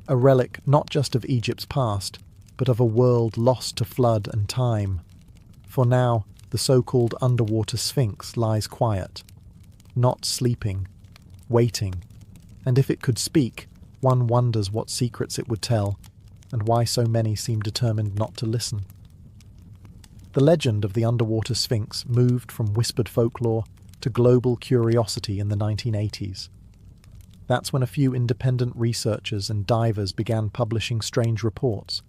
a relic not just of Egypt's past, but of a world lost to flood and time. For now, the so-called underwater Sphinx lies quiet, not sleeping, waiting, and if it could speak, one wonders what secrets it would tell, and why so many seem determined not to listen. The legend of the underwater Sphinx moved from whispered folklore to global curiosity in the 1980s. That's when a few independent researchers and divers began publishing strange reports,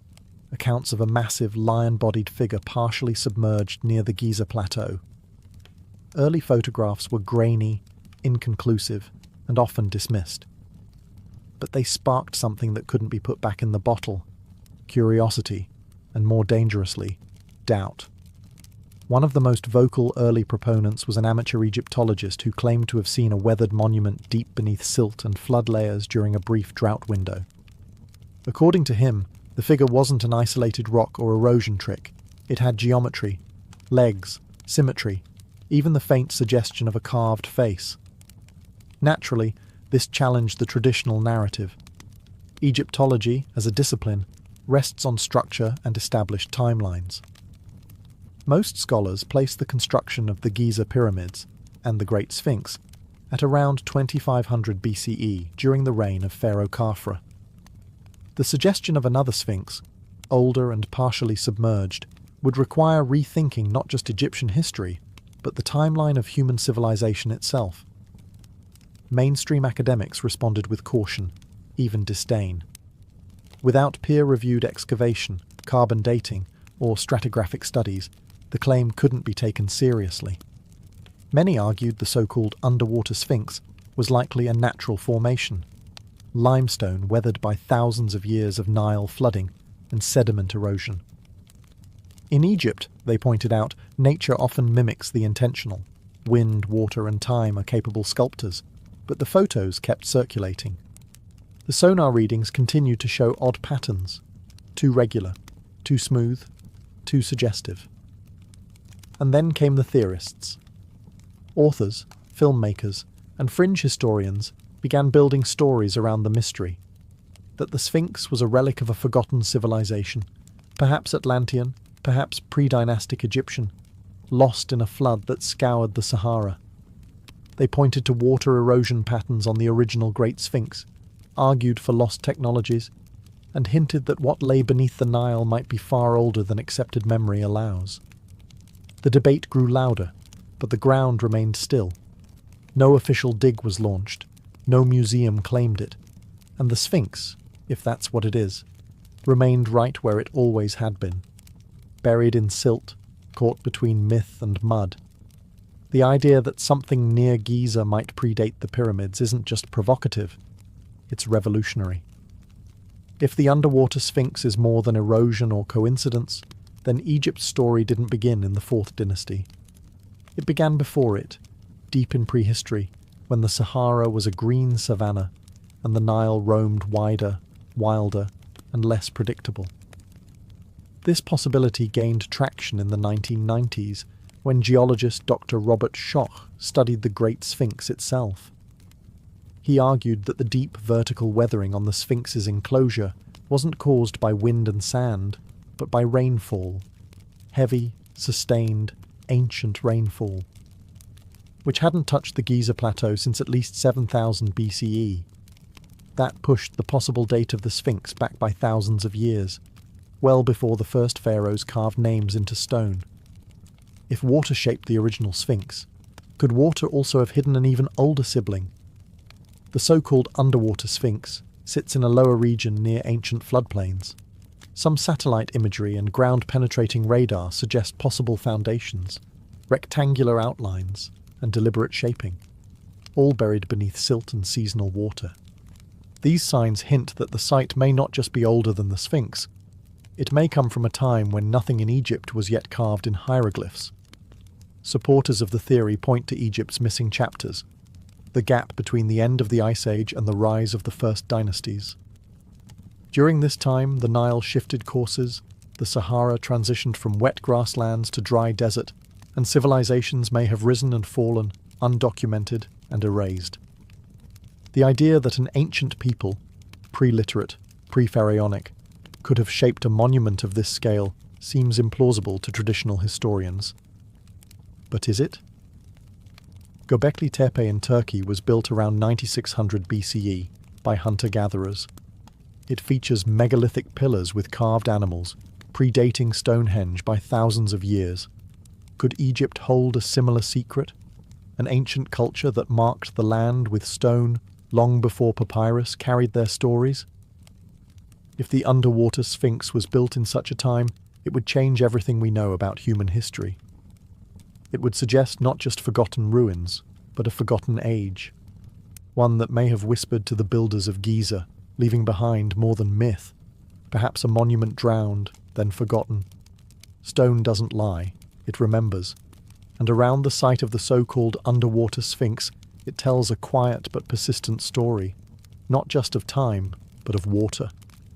accounts of a massive lion-bodied figure partially submerged near the Giza plateau. Early photographs were grainy, inconclusive, and often dismissed. But they sparked something that couldn't be put back in the bottle: curiosity, and more dangerously, doubt. One of the most vocal early proponents was an amateur Egyptologist who claimed to have seen a weathered monument deep beneath silt and flood layers during a brief drought window. According to him, the figure wasn't an isolated rock or erosion trick. It had geometry, legs, symmetry, even the faint suggestion of a carved face. Naturally, this challenged the traditional narrative. Egyptology, as a discipline, rests on structure and established timelines. Most scholars place the construction of the Giza pyramids and the Great Sphinx at around 2500 BCE during the reign of Pharaoh Khafra. The suggestion of another Sphinx, older and partially submerged, would require rethinking not just Egyptian history, but the timeline of human civilization itself. Mainstream academics responded with caution, even disdain. Without peer-reviewed excavation, carbon dating, or stratigraphic studies, the claim couldn't be taken seriously. Many argued the so-called underwater sphinx was likely a natural formation, limestone weathered by thousands of years of Nile flooding and sediment erosion. In Egypt, they pointed out, nature often mimics the intentional. Wind, water, and time are capable sculptors, but the photos kept circulating. The sonar readings continued to show odd patterns, too regular, too smooth, too suggestive. And then came the theorists. Authors, filmmakers, and fringe historians began building stories around the mystery. That the Sphinx was a relic of a forgotten civilization, perhaps Atlantean, perhaps pre-dynastic Egyptian, lost in a flood that scoured the Sahara. They pointed to water erosion patterns on the original Great Sphinx, argued for lost technologies, and hinted that what lay beneath the Nile might be far older than accepted memory allows. The debate grew louder, but the ground remained still. No official dig was launched, no museum claimed it, and the Sphinx, if that's what it is, remained right where it always had been, buried in silt, caught between myth and mud. The idea that something near Giza might predate the pyramids isn't just provocative, it's revolutionary. If the underwater Sphinx is more than erosion or coincidence, then Egypt's story didn't begin in the 4th dynasty. It began before it, deep in prehistory, when the Sahara was a green savanna and the Nile roamed wider, wilder, and less predictable. This possibility gained traction in the 1990s when geologist Dr. Robert Schoch studied the Great Sphinx itself. He argued that the deep vertical weathering on the Sphinx's enclosure wasn't caused by wind and sand, but by rainfall, heavy, sustained, ancient rainfall, which hadn't touched the Giza Plateau since at least 7000 BCE. That pushed the possible date of the Sphinx back by thousands of years, well before the first pharaohs carved names into stone. If water shaped the original Sphinx, could water also have hidden an even older sibling? The so-called underwater Sphinx sits in a lower region near ancient floodplains. Some satellite imagery and ground-penetrating radar suggest possible foundations, rectangular outlines, and deliberate shaping, all buried beneath silt and seasonal water. These signs hint that the site may not just be older than the Sphinx. It may come from a time when nothing in Egypt was yet carved in hieroglyphs. Supporters of the theory point to Egypt's missing chapters, the gap between the end of the Ice Age and the rise of the first dynasties. During this time, the Nile shifted courses, the Sahara transitioned from wet grasslands to dry desert, and civilizations may have risen and fallen, undocumented and erased. The idea that an ancient people, pre-literate, pre-pharaonic, could have shaped a monument of this scale seems implausible to traditional historians. But is it? Göbekli Tepe in Turkey was built around 9600 BCE by hunter-gatherers. It features megalithic pillars with carved animals, predating Stonehenge by thousands of years. Could Egypt hold a similar secret? An ancient culture that marked the land with stone long before papyrus carried their stories? If the underwater Sphinx was built in such a time, it would change everything we know about human history. It would suggest not just forgotten ruins, but a forgotten age. One that may have whispered to the builders of Giza, leaving behind more than myth, perhaps a monument drowned, then forgotten. Stone doesn't lie, it remembers. And around the site of the so-called underwater Sphinx, it tells a quiet but persistent story, not just of time, but of water.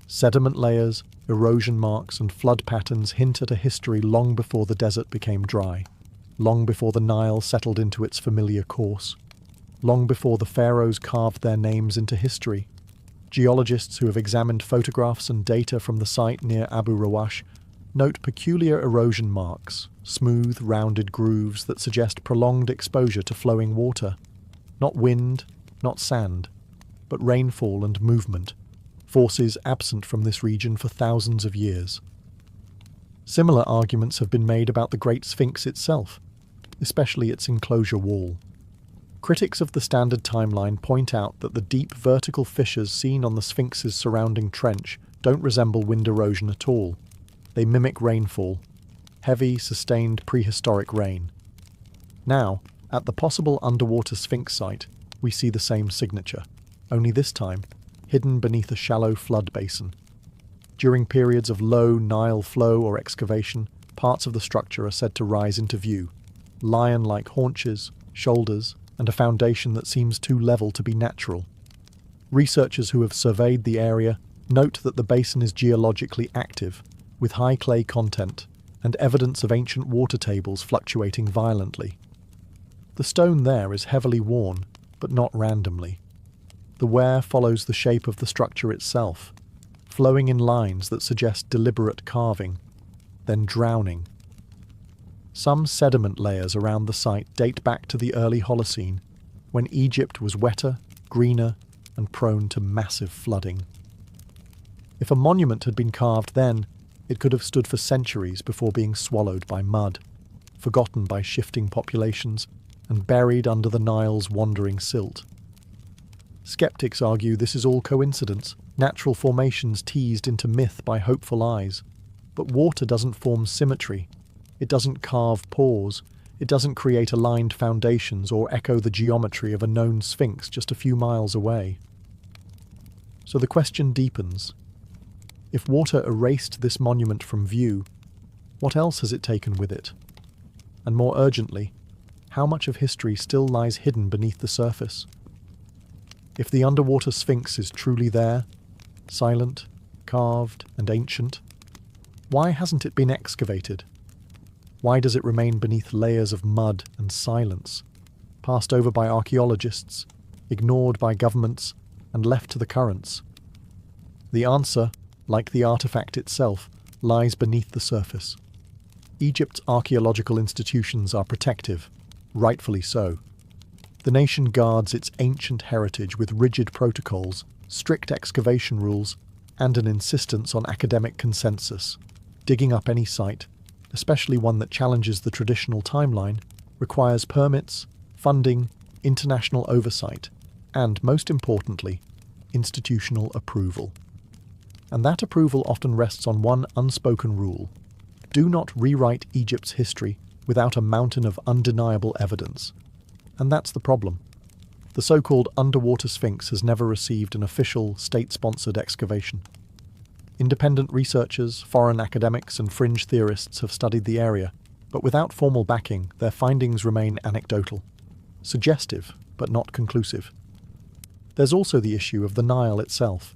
Sediment layers, erosion marks, and flood patterns hint at a history long before the desert became dry, long before the Nile settled into its familiar course, long before the pharaohs carved their names into history. Geologists who have examined photographs and data from the site near Abu Rawash note peculiar erosion marks, smooth, rounded grooves that suggest prolonged exposure to flowing water. Not wind, not sand, but rainfall and movement, forces absent from this region for thousands of years. Similar arguments have been made about the Great Sphinx itself, especially its enclosure wall. Critics of the standard timeline point out that the deep vertical fissures seen on the Sphinx's surrounding trench don't resemble wind erosion at all. They mimic rainfall, heavy, sustained prehistoric rain. Now, at the possible underwater Sphinx site, we see the same signature, only this time hidden beneath a shallow flood basin. During periods of low Nile flow or excavation, parts of the structure are said to rise into view, lion-like haunches, shoulders, and a foundation that seems too level to be natural. Researchers who have surveyed the area note that the basin is geologically active, with high clay content and evidence of ancient water tables fluctuating violently. The stone there is heavily worn, but not randomly. The wear follows the shape of the structure itself, flowing in lines that suggest deliberate carving, then drowning. Some sediment layers around the site date back to the early Holocene, when Egypt was wetter, greener, and prone to massive flooding. If a monument had been carved then, it could have stood for centuries before being swallowed by mud, forgotten by shifting populations, and buried under the Nile's wandering silt. Skeptics argue this is all coincidence, natural formations teased into myth by hopeful eyes. But water doesn't form symmetry. It doesn't carve pores. It doesn't create aligned foundations or echo the geometry of a known sphinx just a few miles away. So the question deepens. If water erased this monument from view, what else has it taken with it? And more urgently, how much of history still lies hidden beneath the surface? If the underwater sphinx is truly there, silent, carved, and ancient, why hasn't it been excavated? Why does it remain beneath layers of mud and silence, passed over by archaeologists, ignored by governments, and left to the currents? The answer, like the artifact itself, lies beneath the surface. Egypt's archaeological institutions are protective, rightfully so. The nation guards its ancient heritage with rigid protocols, strict excavation rules, and an insistence on academic consensus. Digging up any site, especially one that challenges the traditional timeline, requires permits, funding, international oversight, and, most importantly, institutional approval. And that approval often rests on one unspoken rule: do not rewrite Egypt's history without a mountain of undeniable evidence. And that's the problem. The so-called underwater Sphinx has never received an official, state-sponsored excavation. Independent researchers, foreign academics, and fringe theorists have studied the area, but without formal backing, their findings remain anecdotal, suggestive, but not conclusive. There's also the issue of the Nile itself.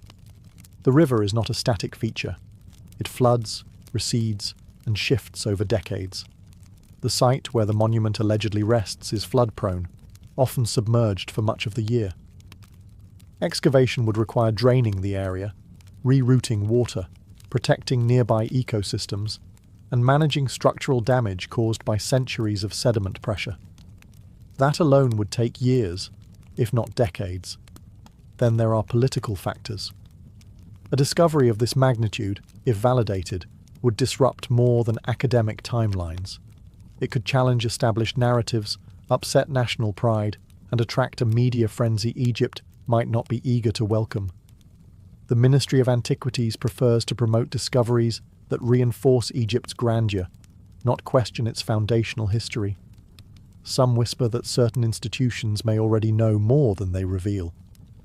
The river is not a static feature. It floods, recedes, and shifts over decades. The site where the monument allegedly rests is flood-prone, often submerged for much of the year. Excavation would require draining the area, rerouting water, protecting nearby ecosystems, and managing structural damage caused by centuries of sediment pressure. That alone would take years, if not decades. Then there are political factors. A discovery of this magnitude, if validated, would disrupt more than academic timelines. It could challenge established narratives, upset national pride, and attract a media frenzy Egypt might not be eager to welcome. The Ministry of Antiquities prefers to promote discoveries that reinforce Egypt's grandeur, not question its foundational history. Some whisper that certain institutions may already know more than they reveal,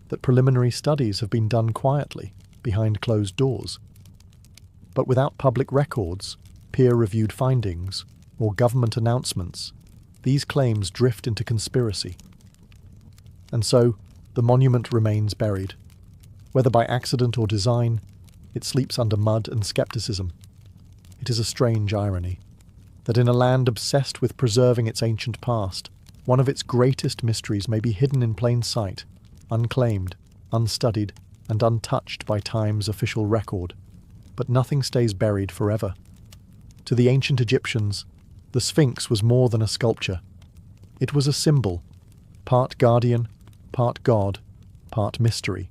that preliminary studies have been done quietly, behind closed doors. But without public records, peer-reviewed findings, or government announcements, these claims drift into conspiracy. And so, the monument remains buried. Whether by accident or design, it sleeps under mud and skepticism. It is a strange irony that in a land obsessed with preserving its ancient past, one of its greatest mysteries may be hidden in plain sight, unclaimed, unstudied, and untouched by time's official record. But nothing stays buried forever. To the ancient Egyptians, the Sphinx was more than a sculpture. It was a symbol, part guardian, part god, part mystery.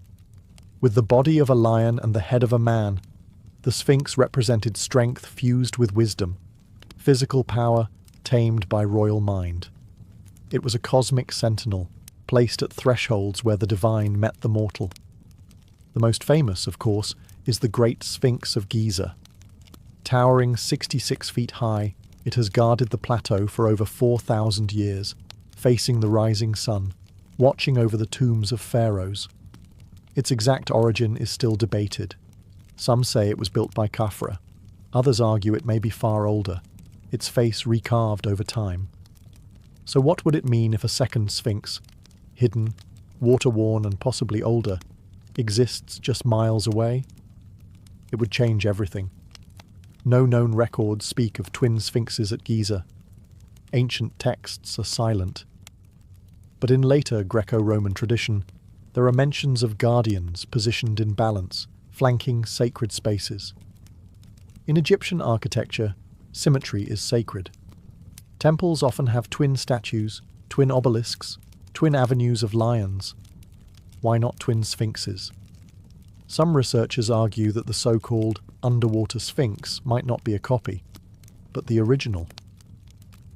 With the body of a lion and the head of a man, The Sphinx represented strength fused with wisdom, physical power tamed by royal mind. It was a cosmic sentinel, placed at thresholds where the divine met the mortal. The most famous, of course, is the Great Sphinx of Giza. Towering 66 feet high, it has guarded the plateau for over 4,000 years, facing the rising sun, watching over the tombs of pharaohs. Its exact origin is still debated. Some say it was built by Khafra. Others argue it may be far older, its face recarved over time. So what would it mean if a second Sphinx, hidden, water-worn and possibly older, exists just miles away? It would change everything. No known records speak of twin sphinxes at Giza. Ancient texts are silent. But in later Greco-Roman tradition, there are mentions of guardians positioned in balance, flanking sacred spaces. In Egyptian architecture, symmetry is sacred. Temples often have twin statues, twin obelisks, twin avenues of lions. Why not twin sphinxes? Some researchers argue that the so-called underwater sphinx might not be a copy, but the original.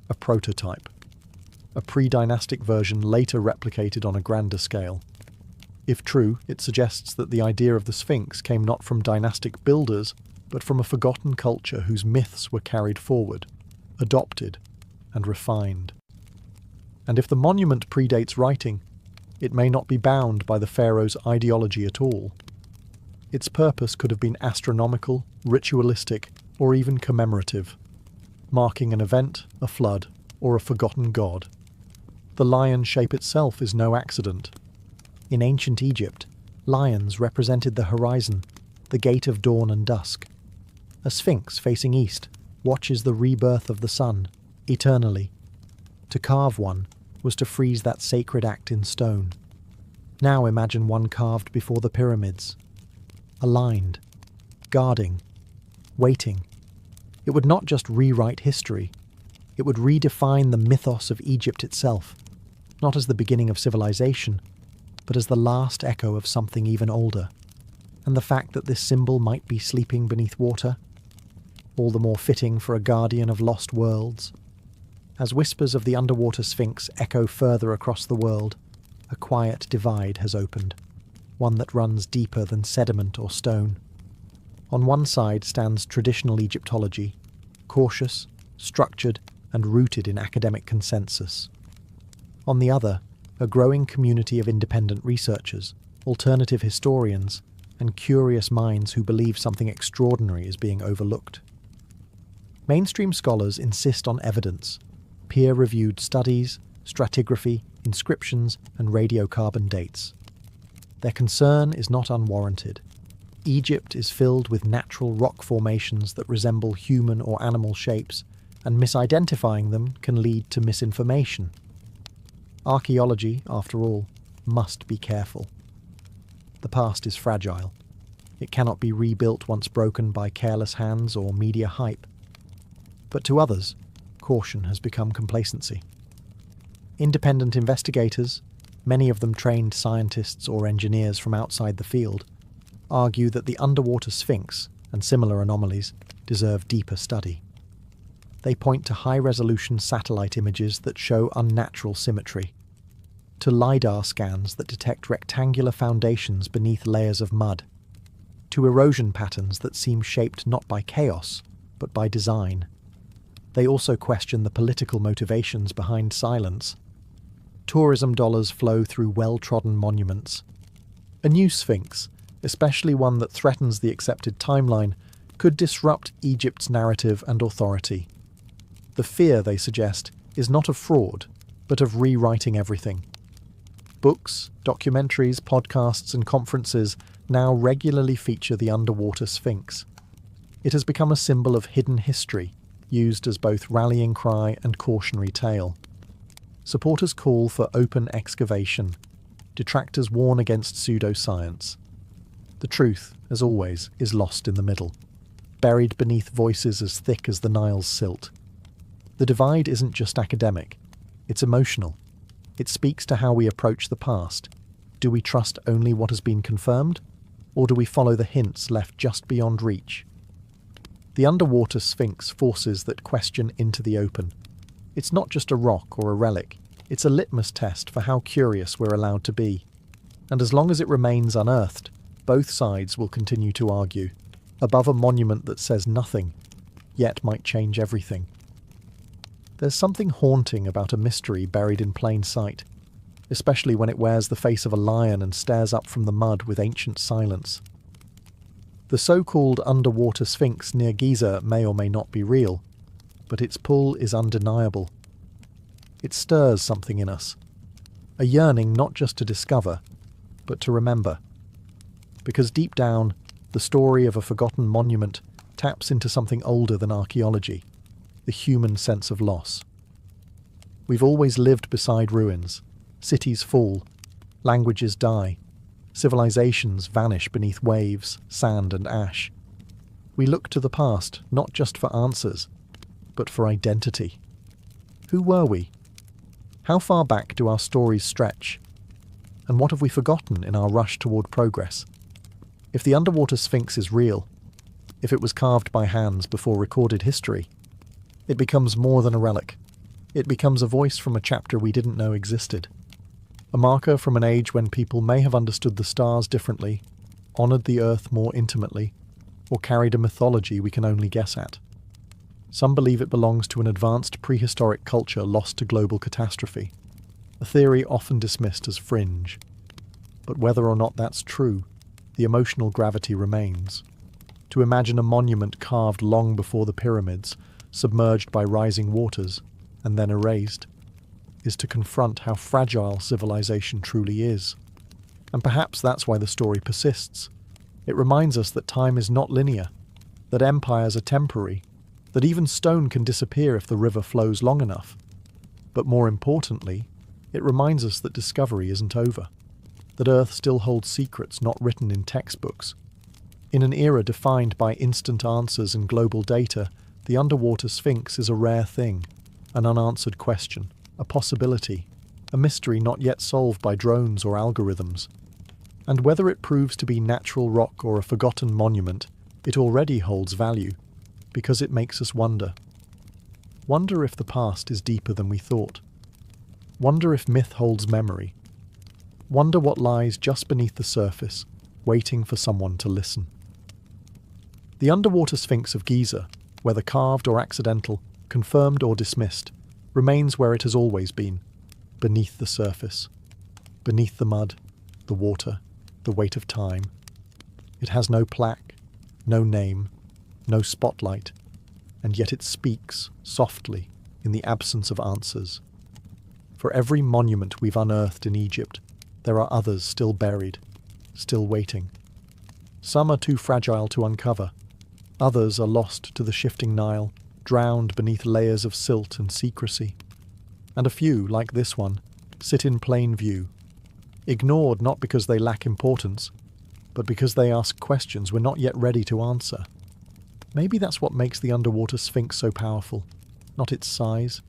A prototype. A pre-dynastic version later replicated on a grander scale. If true, it suggests that the idea of the Sphinx came not from dynastic builders, but from a forgotten culture whose myths were carried forward, adopted, and refined. And if the monument predates writing, it may not be bound by the pharaoh's ideology at all. Its purpose could have been astronomical, ritualistic, or even commemorative, marking an event, a flood, or a forgotten god. The lion shape itself is no accident. In ancient Egypt, lions represented the horizon, the gate of dawn and dusk. A sphinx facing east watches the rebirth of the sun, eternally. To carve one was to freeze that sacred act in stone. Now imagine one carved before the pyramids. Aligned, guarding, waiting. It would not just rewrite history. It would redefine the mythos of Egypt itself, not as the beginning of civilization, but as the last echo of something even older. And the fact that this symbol might be sleeping beneath water, all the more fitting for a guardian of lost worlds. As whispers of the underwater sphinx echo further across the world, a quiet divide has opened, one that runs deeper than sediment or stone. On one side stands traditional Egyptology, cautious, structured, and rooted in academic consensus. On the other, a growing community of independent researchers, alternative historians, and curious minds who believe something extraordinary is being overlooked. Mainstream scholars insist on evidence, peer-reviewed studies, stratigraphy, inscriptions, and radiocarbon dates. Their concern is not unwarranted. Egypt is filled with natural rock formations that resemble human or animal shapes, and misidentifying them can lead to misinformation. Archaeology, after all, must be careful. The past is fragile. It cannot be rebuilt once broken by careless hands or media hype. But to others, caution has become complacency. Independent investigators, many of them trained scientists or engineers from outside the field, argue that the underwater sphinx and similar anomalies deserve deeper study. They point to high-resolution satellite images that show unnatural symmetry, to LiDAR scans that detect rectangular foundations beneath layers of mud, to erosion patterns that seem shaped not by chaos, but by design. They also question the political motivations behind silence. Tourism dollars flow through well-trodden monuments. A new sphinx, especially one that threatens the accepted timeline, could disrupt Egypt's narrative and authority. The fear, they suggest, is not of fraud, but of rewriting everything. Books, documentaries, podcasts, and conferences now regularly feature the underwater sphinx. It has become a symbol of hidden history, used as both rallying cry and cautionary tale. Supporters call for open excavation. Detractors warn against pseudoscience. The truth, as always, is lost in the middle, buried beneath voices as thick as the Nile's silt. The divide isn't just academic, it's emotional. It speaks to how we approach the past. Do we trust only what has been confirmed, or do we follow the hints left just beyond reach? The underwater sphinx forces that question into the open. It's not just a rock or a relic, it's a litmus test for how curious we're allowed to be. And as long as it remains unearthed, both sides will continue to argue, above a monument that says nothing, yet might change everything. There's something haunting about a mystery buried in plain sight, especially when it wears the face of a lion and stares up from the mud with ancient silence. The so-called underwater sphinx near Giza may or may not be real, but its pull is undeniable. It stirs something in us, a yearning not just to discover, but to remember. Because deep down, the story of a forgotten monument taps into something older than archaeology, the human sense of loss. We've always lived beside ruins. Cities fall, languages die, civilizations vanish beneath waves, sand and ash. We look to the past not just for answers, but for identity. Who were we? How far back do our stories stretch? And what have we forgotten in our rush toward progress? If the underwater sphinx is real, if it was carved by hands before recorded history, it becomes more than a relic. It becomes a voice from a chapter we didn't know existed. A marker from an age when people may have understood the stars differently, honoured the earth more intimately, or carried a mythology we can only guess at. Some believe it belongs to an advanced prehistoric culture lost to global catastrophe, a theory often dismissed as fringe. But whether or not that's true, the emotional gravity remains. To imagine a monument carved long before the pyramids, submerged by rising waters, and then erased, is to confront how fragile civilization truly is. And perhaps that's why the story persists. It reminds us that time is not linear, that empires are temporary, that even stone can disappear if the river flows long enough. But more importantly, it reminds us that discovery isn't over, that Earth still holds secrets not written in textbooks. In an era defined by instant answers and global data, the underwater sphinx is a rare thing, an unanswered question, a possibility, a mystery not yet solved by drones or algorithms. And whether it proves to be natural rock or a forgotten monument, it already holds value, because it makes us wonder. Wonder if the past is deeper than we thought. Wonder if myth holds memory. Wonder what lies just beneath the surface, waiting for someone to listen. The underwater sphinx of Giza, whether carved or accidental, confirmed or dismissed, remains where it has always been, beneath the surface, beneath the mud, the water, the weight of time. It has no plaque, no name, no spotlight, and yet it speaks softly in the absence of answers. For every monument we've unearthed in Egypt, there are others still buried, still waiting. Some are too fragile to uncover, others are lost to the shifting Nile, drowned beneath layers of silt and secrecy. And a few, like this one, sit in plain view, ignored not because they lack importance, but because they ask questions we're not yet ready to answer. Maybe that's what makes the underwater sphinx so powerful. Not its size,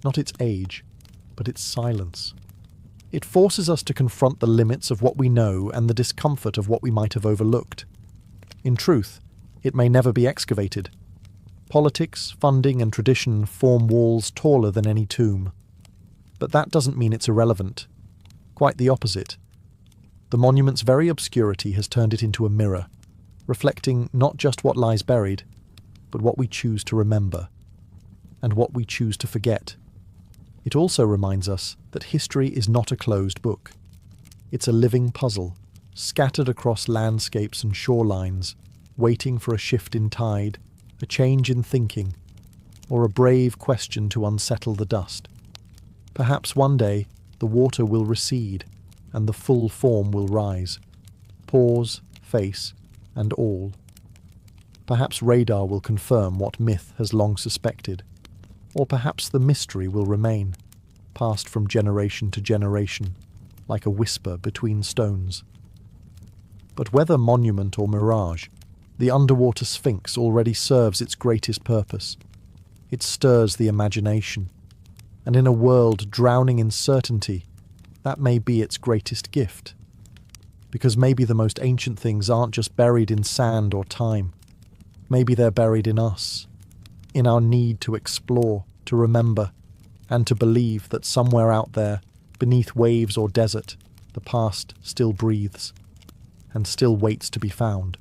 not its age, but its silence. It forces us to confront the limits of what we know and the discomfort of what we might have overlooked. In truth, it may never be excavated. Politics, funding, and tradition form walls taller than any tomb. But that doesn't mean it's irrelevant. Quite the opposite. The monument's very obscurity has turned it into a mirror, reflecting not just what lies buried, but what we choose to remember, and what we choose to forget. It also reminds us that history is not a closed book. It's a living puzzle, scattered across landscapes and shorelines, waiting for a shift in tide, a change in thinking, or a brave question to unsettle the dust. Perhaps one day the water will recede and the full form will rise, paws, face, and all. Perhaps radar will confirm what myth has long suspected, or perhaps the mystery will remain, passed from generation to generation, like a whisper between stones. But whether monument or mirage, the underwater sphinx already serves its greatest purpose. It stirs the imagination, and in a world drowning in certainty, that may be its greatest gift. Because maybe the most ancient things aren't just buried in sand or time. Maybe they're buried in us, in our need to explore, to remember, and to believe that somewhere out there, beneath waves or desert, the past still breathes, and still waits to be found.